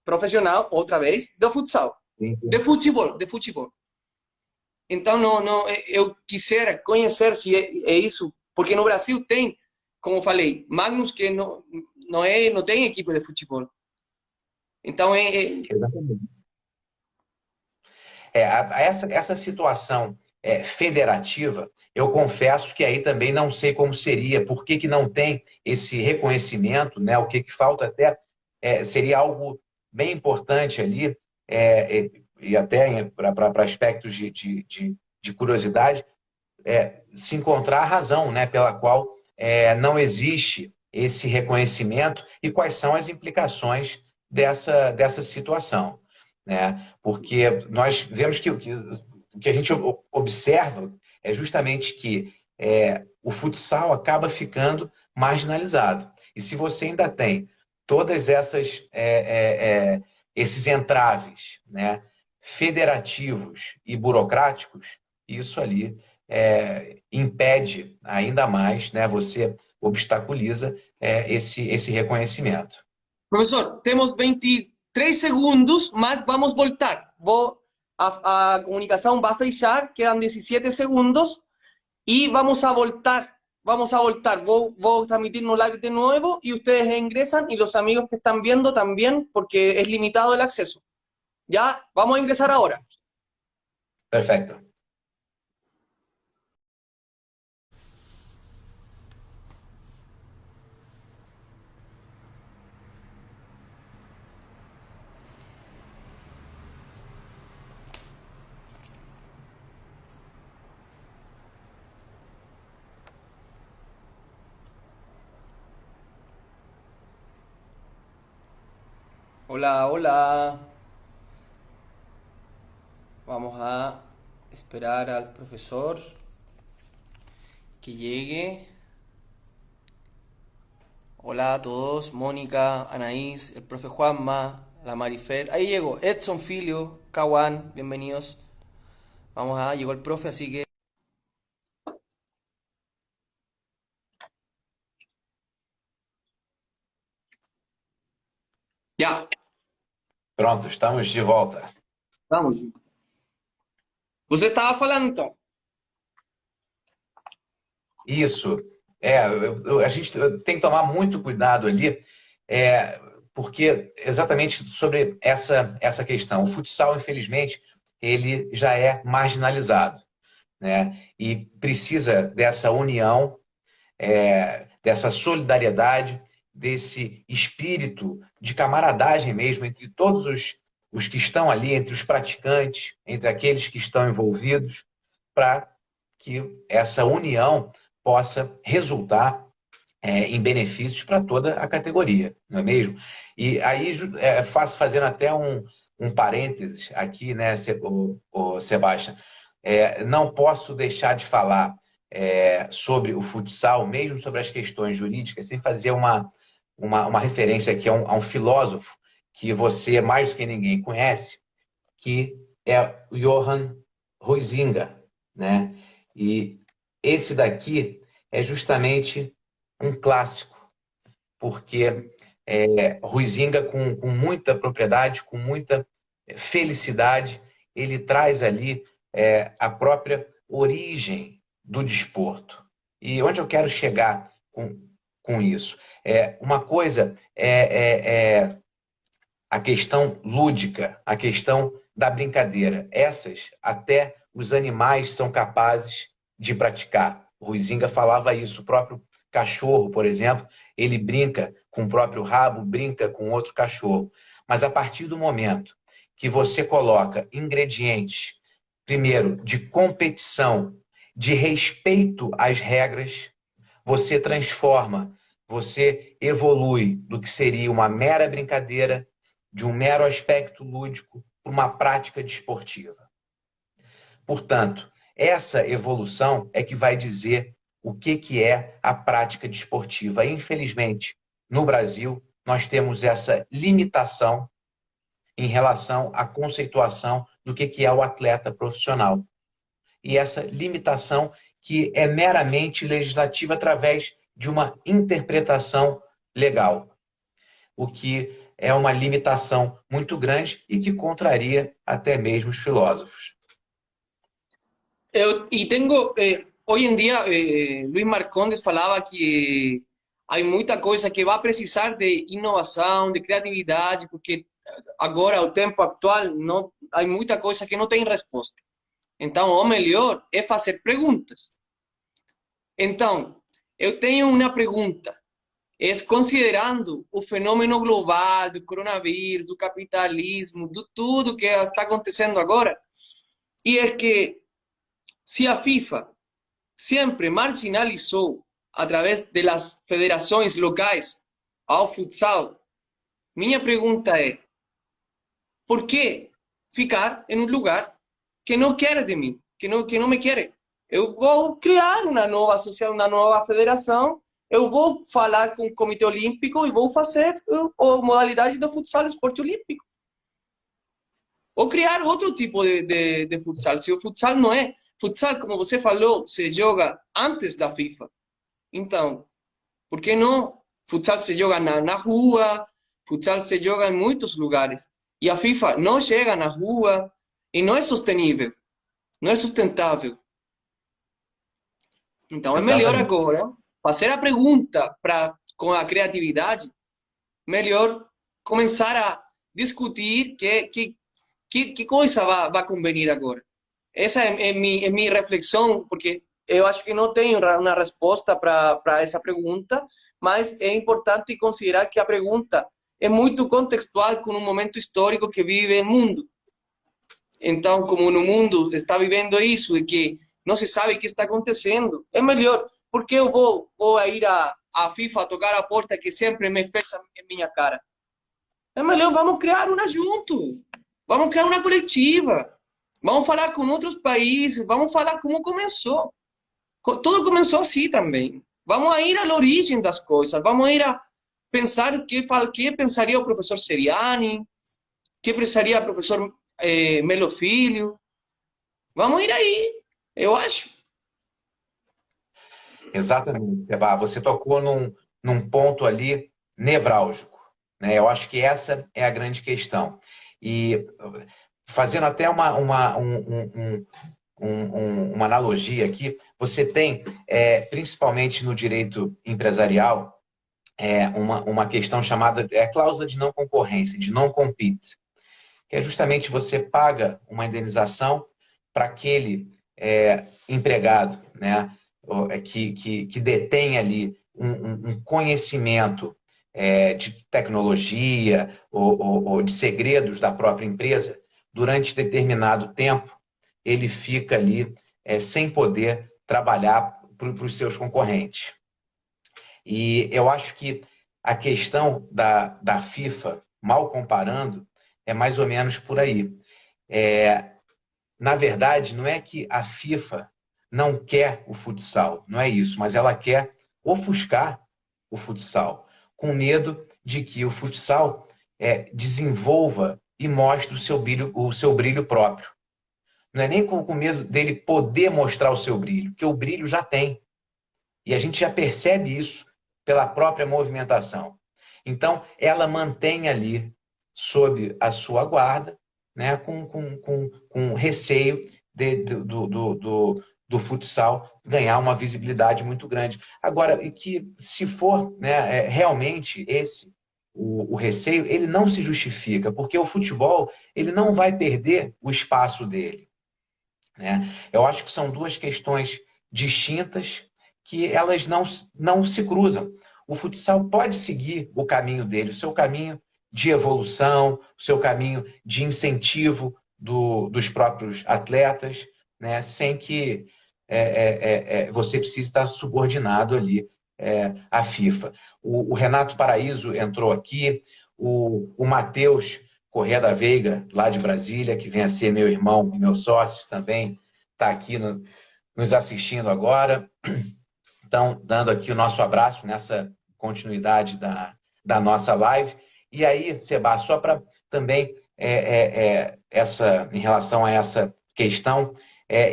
outra vez, do futsal. De futebol. Então, eu quisera conhecer se é isso, porque no Brasil tem, como falei, Magnus que não tem equipe de futebol. Então, essa situação federativa, eu confesso que aí também não sei como seria, por que não tem esse reconhecimento, né? O que falta até seria algo bem importante ali, e até para aspectos de curiosidade, se encontrar a razão, né, pela qual não existe esse reconhecimento e quais são as implicações dessa situação, né? Porque nós vemos que o que a gente observa é justamente que o futsal acaba ficando marginalizado. E se você ainda tem todas esses entraves, né, federativos e burocráticos, isso ali impede ainda mais, né, você obstaculiza esse reconhecimento. Professor, temos 23 segundos, mas vamos voltar. A comunicação vai fechar, quedan 17 segundos y vamos a voltar. Voy a transmitir no live de nuevo y ustedes ingresan y los amigos que están viendo también, porque es limitado el acceso. ¿Ya? Vamos a ingresar ahora. Perfecto. Hola, hola. Vamos a esperar al profesor que llegue. Hola a todos, Mónica, Anaís, el profe Juanma, la Marifer. Ahí llegó, Edson Filio, Kawan, bienvenidos. Llegó el profe, así que... Ya. Pronto, estamos de volta. Vamos. Você estava falando, então. Isso. A gente tem que tomar muito cuidado ali, porque exatamente sobre essa questão. O futsal, infelizmente, ele já é marginalizado, né? E precisa dessa união, dessa solidariedade, desse espírito de camaradagem mesmo entre todos os que estão ali, entre os praticantes, entre aqueles que estão envolvidos, para que essa união possa resultar em benefícios para toda a categoria, não é mesmo? E aí, fazendo até um parênteses aqui, né, o Sebastião, não posso deixar de falar sobre o futsal, mesmo sobre as questões jurídicas, sem fazer uma referência aqui a um filósofo que você, mais do que ninguém, conhece, que é o Johann Huizinga, né? E esse daqui é justamente um clássico, porque Huizinga, com muita propriedade, com muita felicidade, ele traz ali a própria origem do desporto. E onde eu quero chegar com isso? Uma coisa é a questão lúdica, a questão da brincadeira. Essas, até os animais são capazes de praticar. O Huizinga falava isso, o próprio cachorro, por exemplo, ele brinca com o próprio rabo, brinca com outro cachorro. Mas a partir do momento que você coloca ingredientes, primeiro, de competição, de respeito às regras, você transforma, você evolui do que seria uma mera brincadeira, de um mero aspecto lúdico, para uma prática desportiva. Portanto, essa evolução é que vai dizer o que é a prática desportiva. Infelizmente, no Brasil, nós temos essa limitação em relação à conceituação do que é o atleta profissional. E essa limitação que é meramente legislativa através de uma interpretação legal, o que é uma limitação muito grande e que contraria até mesmo os filósofos. Hoy en día, Luis Marcondes falaba que hay mucha coisa que va a precisar de innovação, de criatividade, porque agora, o tempo actual, não, hay muita coisa que não tem resposta. Então, o melhor é fazer perguntas. Então, eu tenho uma pergunta. Considerando o fenômeno global do coronavírus, do capitalismo, de tudo que está acontecendo agora, e é que se a FIFA sempre marginalizou, através das federações locais, ao futsal, minha pergunta é: por que ficar em um lugar que não quer de mim, que não me quer? Eu vou criar uma nova associação, uma nova federação, eu vou falar com o Comitê Olímpico e vou fazer a modalidade do futsal esporte olímpico. Ou criar outro tipo de futsal. Se o futsal não é... Futsal, como você falou, se joga antes da FIFA. Então, por que não? Futsal se joga na rua, futsal se joga em muitos lugares. E a FIFA não chega na rua e não é sustentável. Não é sustentável. Então, é melhor agora fazer a pergunta com a criatividade, melhor começar a discutir que coisa vai convenir agora. Essa é minha reflexão, porque eu acho que não tenho uma resposta para essa pergunta, mas é importante considerar que a pergunta é muito contextual com o momento histórico que vive o mundo. Então, como no mundo está vivendo isso e que não se sabe o que está acontecendo, é melhor. Por que eu vou ir à FIFA a tocar a porta que sempre me fecha em minha cara? É melhor, vamos criar uma junto. Vamos criar uma coletiva. Vamos falar com outros países. Vamos falar como começou. Tudo começou assim também. Vamos ir à origem das coisas. Vamos ir a pensar o que pensaria o professor Seriani, o que pensaria o professor Melo Filho. Vamos ir aí, eu acho. Exatamente, Seba. Você tocou num ponto ali nevrálgico, né? Eu acho que essa é a grande questão. E fazendo até uma analogia aqui, você tem, principalmente no direito empresarial, uma questão chamada cláusula de não concorrência, de não compete, que é justamente você paga uma indenização para aquele empregado, né, que detém ali um conhecimento de tecnologia ou de segredos da própria empresa. Durante determinado tempo, ele fica ali sem poder trabalhar para os seus concorrentes. E eu acho que a questão da FIFA, mal comparando, é mais ou menos por aí. Na verdade, não é que a FIFA não quer o futsal, não é isso, mas ela quer ofuscar o futsal, com medo de que o futsal desenvolva e mostre o seu brilho próprio. Não é nem com medo dele poder mostrar o seu brilho, porque o brilho já tem. E a gente já percebe isso pela própria movimentação. Então, ela mantém ali, sob a sua guarda, né, com receio do futsal ganhar uma visibilidade muito grande. Agora, e que se for, né, realmente esse o receio, ele não se justifica, porque o futebol ele não vai perder o espaço dele, né? Eu acho que são duas questões distintas que elas não se cruzam. O futsal pode seguir o caminho dele, o seu caminho de evolução, o seu caminho de incentivo dos próprios atletas, né? Sem que você precise estar subordinado ali à FIFA. O Renato Paraíso entrou aqui, o Matheus Corrêa da Veiga, lá de Brasília, que vem a ser meu irmão e meu sócio também, está aqui nos assistindo agora. Então, dando aqui o nosso abraço nessa continuidade da nossa live. E aí, Seba, só para também, em relação a essa questão,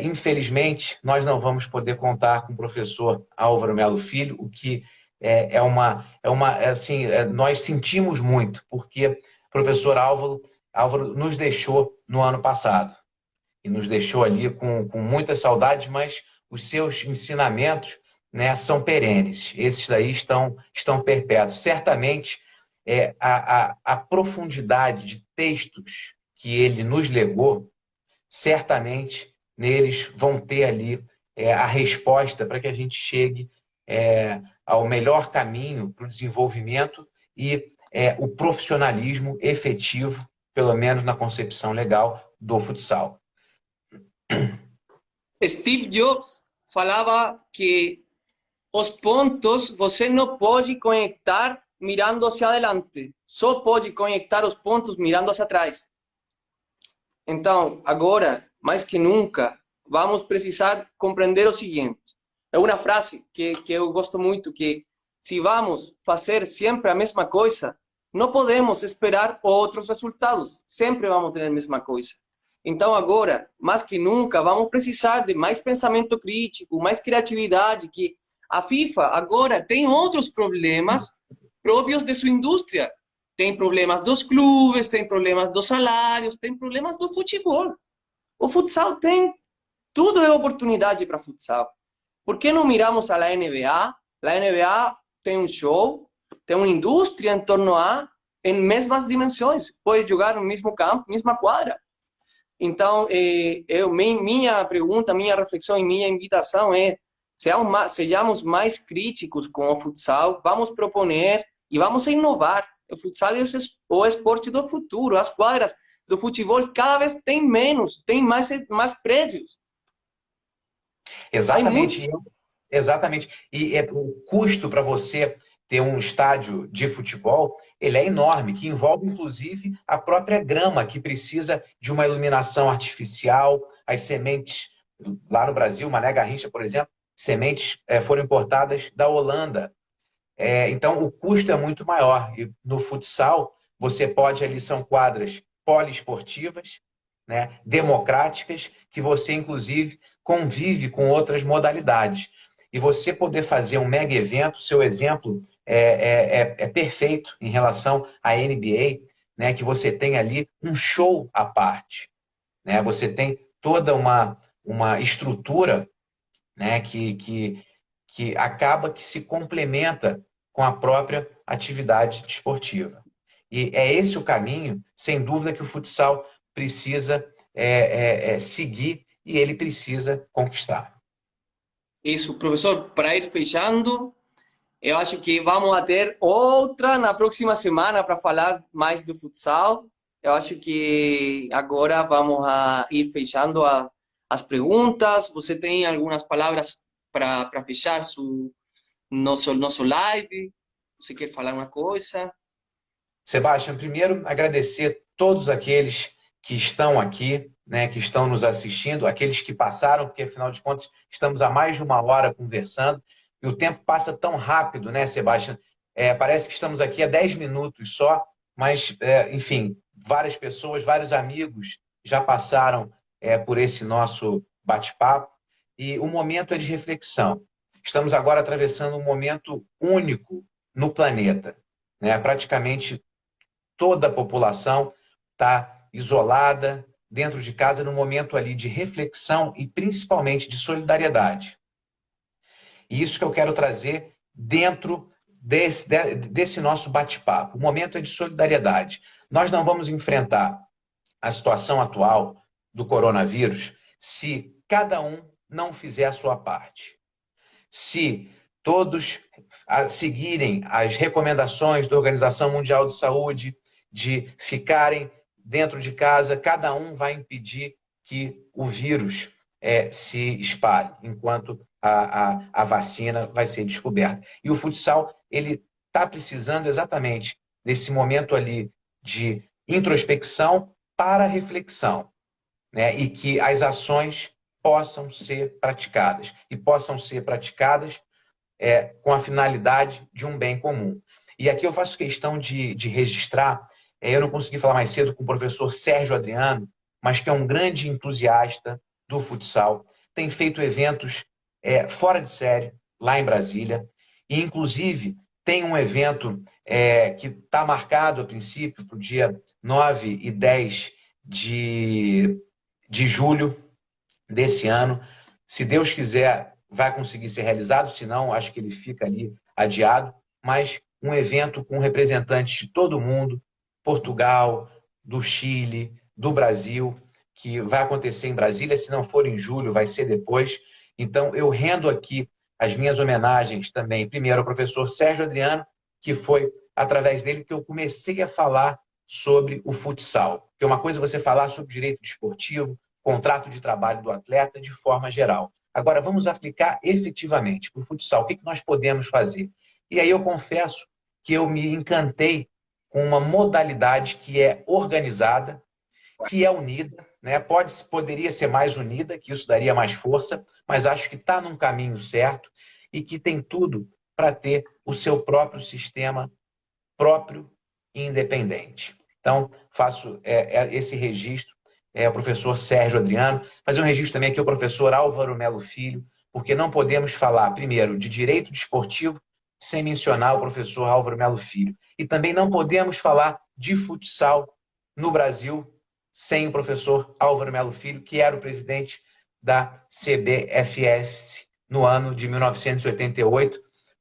infelizmente, nós não vamos poder contar com o professor Álvaro Melo Filho, o que nós sentimos muito, porque o professor Álvaro nos deixou no ano passado. E nos deixou ali com muita saudade, mas os seus ensinamentos, né, são perenes. Esses daí estão perpétuos. Certamente, a profundidade de textos que ele nos legou, certamente neles vão ter ali a resposta para que a gente chegue ao melhor caminho para o desenvolvimento e o profissionalismo efetivo, pelo menos na concepção legal, do futsal. Steve Jobs falava que os pontos você não pode conectar mirando hacia adelante, só pode conectar os pontos mirando hacia atrás. Então, agora, mais que nunca, vamos precisar compreender o seguinte. É uma frase que eu gosto muito, que se vamos fazer sempre a mesma coisa, não podemos esperar outros resultados. Sempre vamos ter a mesma coisa. Então, agora, mais que nunca, vamos precisar de mais pensamento crítico, mais criatividade, que a FIFA agora tem outros problemas próprios de sua indústria. Tem problemas dos clubes, tem problemas dos salários, tem problemas do futebol. O futsal tem tudo é oportunidade para futsal. Por que não miramos a NBA? A NBA tem um show, tem uma indústria em torno a, em mesmas dimensões. Pode jogar no mesmo campo, mesma quadra. Então, minha pergunta, minha reflexão e minha invitação é sejamos mais críticos com o futsal, vamos proponer e vamos inovar. O futsal é o esporte do futuro. As quadras do futebol cada vez tem menos, tem mais prédios. Exatamente. Exatamente. E o custo para você ter um estádio de futebol, ele é enorme, que envolve, inclusive, a própria grama, que precisa de uma iluminação artificial, as sementes, lá no Brasil, Mané Garrincha, por exemplo, sementes foram importadas da Holanda. Então, o custo é muito maior. E no futsal, você pode, ali são quadras poliesportivas, né, democráticas, que você, inclusive, convive com outras modalidades. E você poder fazer um mega evento, seu exemplo é perfeito em relação à NBA, né, que você tem ali um show à parte. Né? Você tem toda uma estrutura, né, que acaba que se complementa com a própria atividade esportiva. E é esse o caminho, sem dúvida, que o futsal precisa seguir e ele precisa conquistar. Isso, professor, para ir fechando, eu acho que vamos a ter outra na próxima semana para falar mais do futsal. Eu acho que agora vamos a ir fechando as perguntas. Você tem algumas palavras para fechar nosso live? Você quer falar uma coisa? Sebastião, primeiro agradecer todos aqueles que estão aqui, né, que estão nos assistindo, aqueles que passaram, porque afinal de contas estamos há mais de uma hora conversando e o tempo passa tão rápido, né, Sebastião? Parece que estamos aqui há 10 minutos só, mas, enfim, várias pessoas, vários amigos já passaram por esse nosso bate-papo e o momento é de reflexão. Estamos agora atravessando um momento único no planeta, né? Praticamente toda a população está isolada, dentro de casa, num momento ali de reflexão e principalmente de solidariedade. E isso que eu quero trazer dentro desse nosso bate-papo. O momento é de solidariedade. Nós não vamos enfrentar a situação atual do coronavírus se cada um não fizer a sua parte. Se todos seguirem as recomendações da Organização Mundial de Saúde, de ficarem dentro de casa, cada um vai impedir que o vírus se espalhe, enquanto a vacina vai ser descoberta. E o futsal, ele está precisando exatamente desse momento ali de introspecção para reflexão, né? E que as ações possam ser praticadas, e possam ser praticadas com a finalidade de um bem comum. E aqui eu faço questão de registrar, eu não consegui falar mais cedo com o professor Sérgio Adriano, mas que é um grande entusiasta do futsal, tem feito eventos fora de série, lá em Brasília, e inclusive tem um evento que está marcado a princípio para o dia 9 e 10 de julho desse ano. Se Deus quiser, vai conseguir ser realizado, senão acho que ele fica ali adiado, mas um evento com representantes de todo o mundo, Portugal, do Chile, do Brasil, que vai acontecer em Brasília, se não for em julho, vai ser depois. Então, eu rendo aqui as minhas homenagens também, primeiro ao professor Sérgio Adriano, que foi através dele que eu comecei a falar sobre o futsal. Porque uma coisa é você falar sobre direito desportivo, contrato de trabalho do atleta de forma geral. Agora, vamos aplicar efetivamente para o futsal. O que nós podemos fazer? E aí eu confesso que eu me encantei com uma modalidade que é organizada, que é unida, né? Poderia ser mais unida, que isso daria mais força, mas acho que está num caminho certo e que tem tudo para ter o seu próprio sistema próprio e independente. Então, faço esse registro, o professor Sérgio Adriano, fazer um registro também aqui o professor Álvaro Melo Filho, porque não podemos falar, primeiro, de direito desportivo sem mencionar o professor Álvaro Melo Filho. E também não podemos falar de futsal no Brasil sem o professor Álvaro Melo Filho, que era o presidente da CBFS no ano de 1988,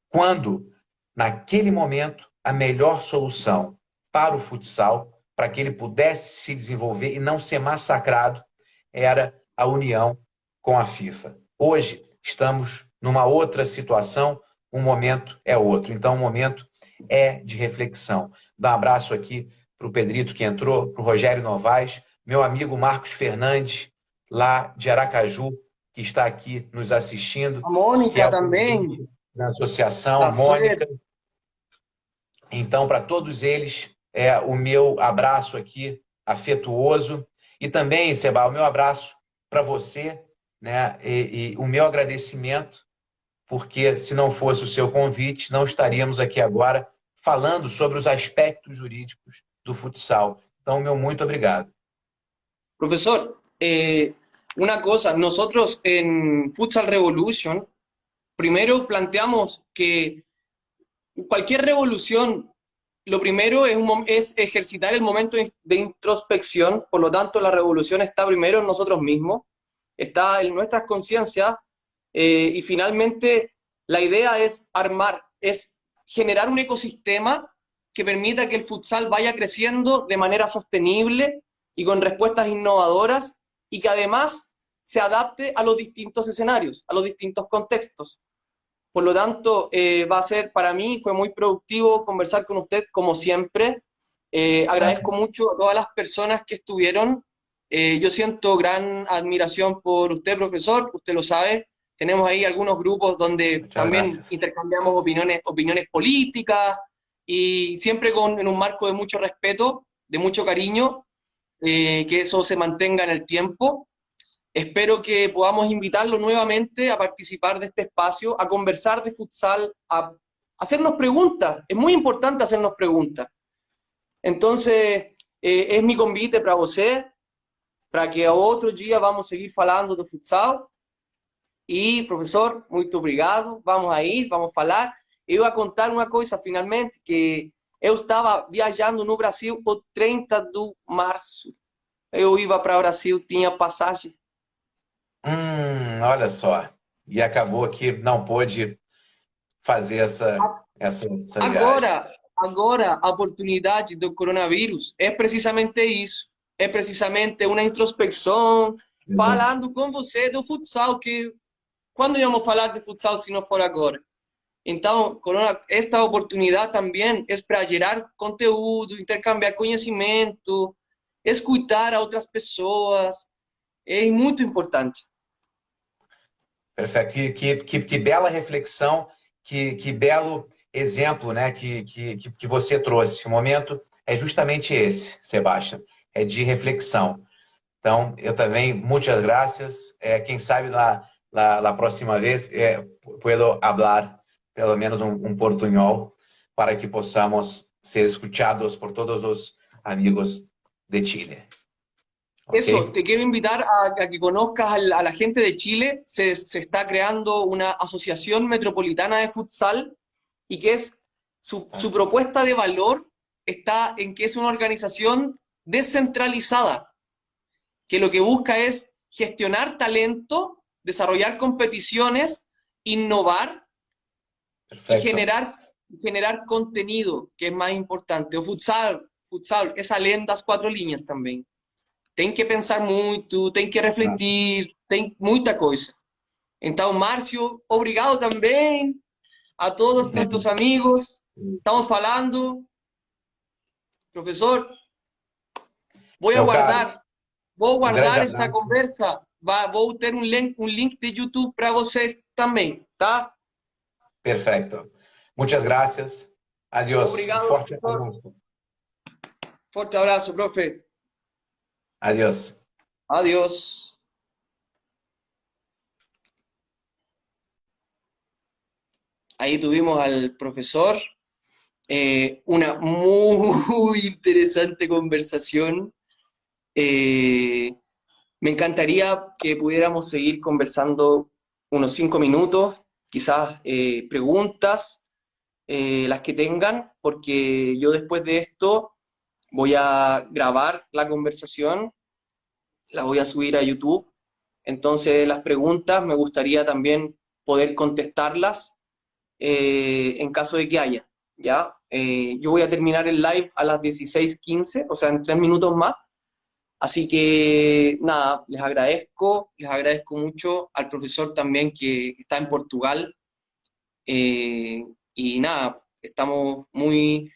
quando, naquele momento, a melhor solução para o futsal, para que ele pudesse se desenvolver e não ser massacrado, era a união com a FIFA. Hoje, estamos numa outra situação, um momento é outro. Então, o momento é de reflexão. Dá um abraço aqui para o Pedrito que entrou, para o Rogério Novaes, meu amigo Marcos Fernandes, lá de Aracaju, que está aqui nos assistindo. A Mônica que é também. Da associação, Mônica. Então, para todos eles, o meu abraço aqui, afetuoso. E também, Seba, o meu abraço para você, né? E o meu agradecimento, porque se não fosse o seu convite, não estaríamos aqui agora falando sobre os aspectos jurídicos do futsal. Então, meu muito obrigado. Profesor, una cosa, nosotros en Futsal Revolution, primero planteamos que cualquier revolución, lo primero es ejercitar el momento de introspección, por lo tanto la revolución está primero en nosotros mismos, está en nuestras conciencias, y finalmente la idea es es generar un ecosistema que permita que el futsal vaya creciendo de manera sostenible y con respuestas innovadoras y que además se adapte a los distintos escenarios, a los distintos contextos. Por lo tanto, va a ser para mí, fue muy productivo conversar con usted, como siempre. Gracias. Agradezco mucho a todas las personas que estuvieron. Yo siento gran admiración por usted, profesor, usted lo sabe. Tenemos ahí algunos grupos donde Muchas también gracias. intercambiamos opiniones políticas y siempre en un marco de mucho respeto, de mucho cariño, que eso se mantenga en el tiempo. Espero que podamos invitarlo nuevamente a participar de este espacio, a conversar de futsal, a hacernos preguntas. Es muy importante hacernos preguntas. Entonces, es mi convite para você, para que outro dia vamos seguir falando do futsal. E, professor, muito obrigado. Vamos aí, vamos falar. Eu ia contar uma coisa, finalmente, que eu estava viajando no Brasil o 30 de março. Eu ia para o Brasil, tinha passagem. Olha só. E acabou que não pôde fazer essa viagem. Agora, a oportunidade do coronavírus é precisamente isso. É precisamente uma introspecção, Exato. falando com você do futsal, que quando íamos falar de futsal se não for agora? Então, esta oportunidade também é para gerar conteúdo, intercambiar conhecimento, escutar a outras pessoas. É muito importante. Perfeito. Que bela reflexão, que belo exemplo, né, que você trouxe. O momento é justamente esse, Sebastião, é de reflexão. Então, eu também, muitas graças. Quem sabe la próxima vez puedo hablar pelo menos um portunhol para que possamos ser escuchados por todos os amigos de Chile. Eso, ¿Ok? te quiero invitar a que conozcas a la gente de Chile. Se está creando una asociación metropolitana de futsal y que es su propuesta de valor está en que es una organización descentralizada, que lo que busca es gestionar talento, desarrollar competiciones, innovar y Perfeito. generar contenido, que es más importante. O futsal, es além das quatro linhas também. Tem que pensar muito, tem que refletir, tem muita coisa. Então, Márcio, obrigado também a todos nossos amigos. Estamos falando. Professor, Meu caro, vou um grande guardar esta abraço. conversa. Vou ter um link de YouTube para vocês também, tá? Perfeito. Muitas gracias. Adiós. Um Obrigado, forte professor. abraço. Forte abraço, profe. Adiós. Adiós. Ahí tuvimos al profesor. Una muy interesante conversación. Me encantaría que pudiéramos seguir conversando unos 5 minutos, quizás preguntas, las que tengan, porque yo después de esto voy a grabar la conversación, la voy a subir a YouTube. Entonces las preguntas me gustaría también poder contestarlas en caso de que haya, ¿ya? Yo voy a terminar el live a las 16:15, o sea, en 3 minutos más. Así que nada, les agradezco mucho al profesor también que está en Portugal. Y nada, estamos muy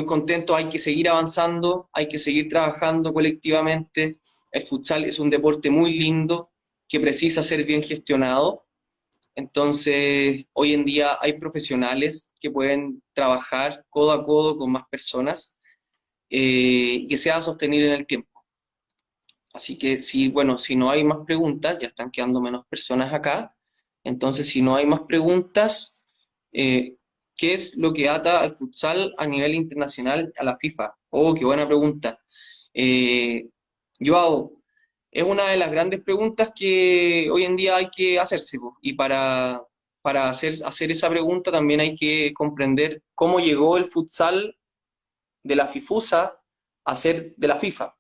contentos, hay que seguir avanzando, hay que seguir trabajando colectivamente. El futsal es un deporte muy lindo que precisa ser bien gestionado. Entonces, hoy en día hay profesionales que pueden trabajar codo a codo con más personas, y que sea sostenible en el tiempo. Así que si, bueno, si no hay más preguntas, ya están quedando menos personas acá. Entonces, si no hay más preguntas, eh, ¿qué es lo que ata al futsal a nivel internacional a la FIFA? Oh, qué buena pregunta. Eh, Joao, es una de las grandes preguntas que hoy en día hay que hacerse, po. Y para hacer esa pregunta también hay que comprender cómo llegó el futsal de la FIFUSA a ser de la FIFA.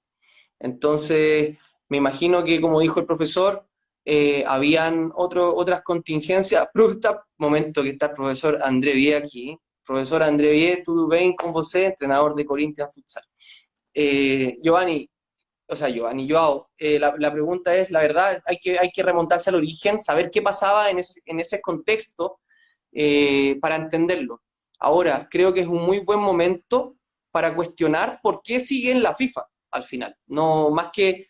Entonces, me imagino que, como dijo el profesor, habían otras contingencias. Momento que está el profesor André Vie aquí. Profesor André Vie, tudo bem con você, entrenador de Corinthians Futsal. Giovanni, Joao, la pregunta es, la verdad, hay que remontarse al origen, saber qué pasaba en ese contexto para entenderlo. Ahora, creo que es un muy buen momento para cuestionar por qué sigue en la FIFA al final. No, más que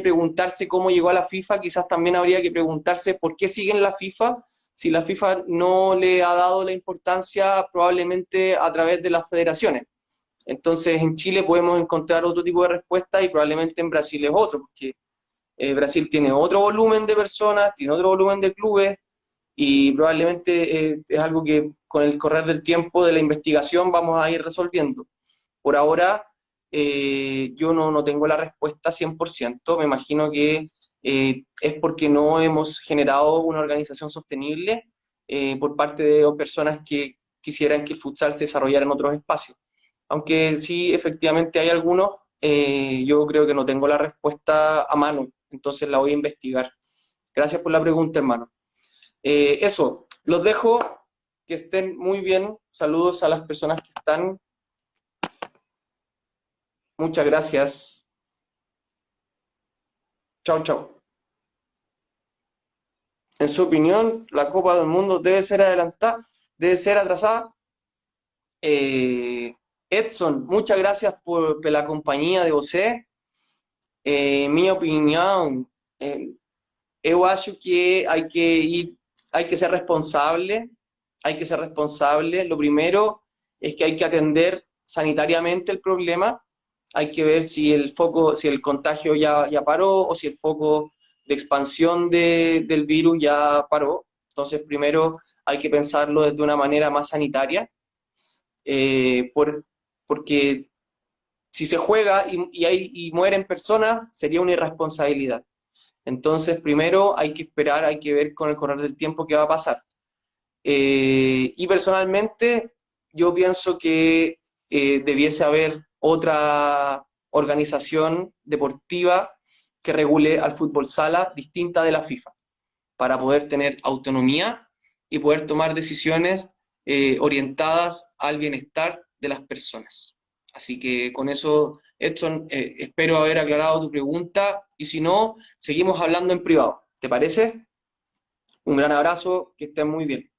preguntarse cómo llegó a la FIFA, quizás también habría que preguntarse por qué sigue en la FIFA, si la FIFA no le ha dado la importancia probablemente a través de las federaciones. Entonces en Chile podemos encontrar otro tipo de respuesta y probablemente en Brasil es otro, porque Brasil tiene otro volumen de personas, tiene otro volumen de clubes y probablemente es algo que con el correr del tiempo de la investigación vamos a ir resolviendo. Por ahora yo no tengo la respuesta 100%, me imagino que es porque no hemos generado una organización sostenible por parte de personas que quisieran que el futsal se desarrollara en otros espacios. Aunque sí, efectivamente hay algunos, yo creo que no tengo la respuesta a mano, entonces la voy a investigar. Gracias por la pregunta, hermano. Eso, los dejo, que estén muy bien. Saludos a las personas que están. Muchas gracias. Chao, chao. En su opinión, la Copa del Mundo debe ser adelantada, debe ser atrasada. Edson, muchas gracias por la compañía de você. Minha opinião, eu acho que hay que ser responsable, Lo primero es que hay que atender sanitariamente el problema, hay que ver si el contagio ya paró o si el foco de expansión del virus ya paró. Entonces, primero hay que pensarlo desde una manera más sanitaria, porque si se juega y mueren personas, sería una irresponsabilidad. Entonces, primero hay que esperar, hay que ver con el correr del tiempo qué va a pasar. Y personalmente, yo pienso que debiese haber otra organización deportiva que regule al fútbol sala distinta de la FIFA, para poder tener autonomía y poder tomar decisiones orientadas al bienestar de las personas. Así que con eso, Edson, espero haber aclarado tu pregunta y si no, seguimos hablando en privado. ¿Te parece? Un gran abrazo, que estén muy bien.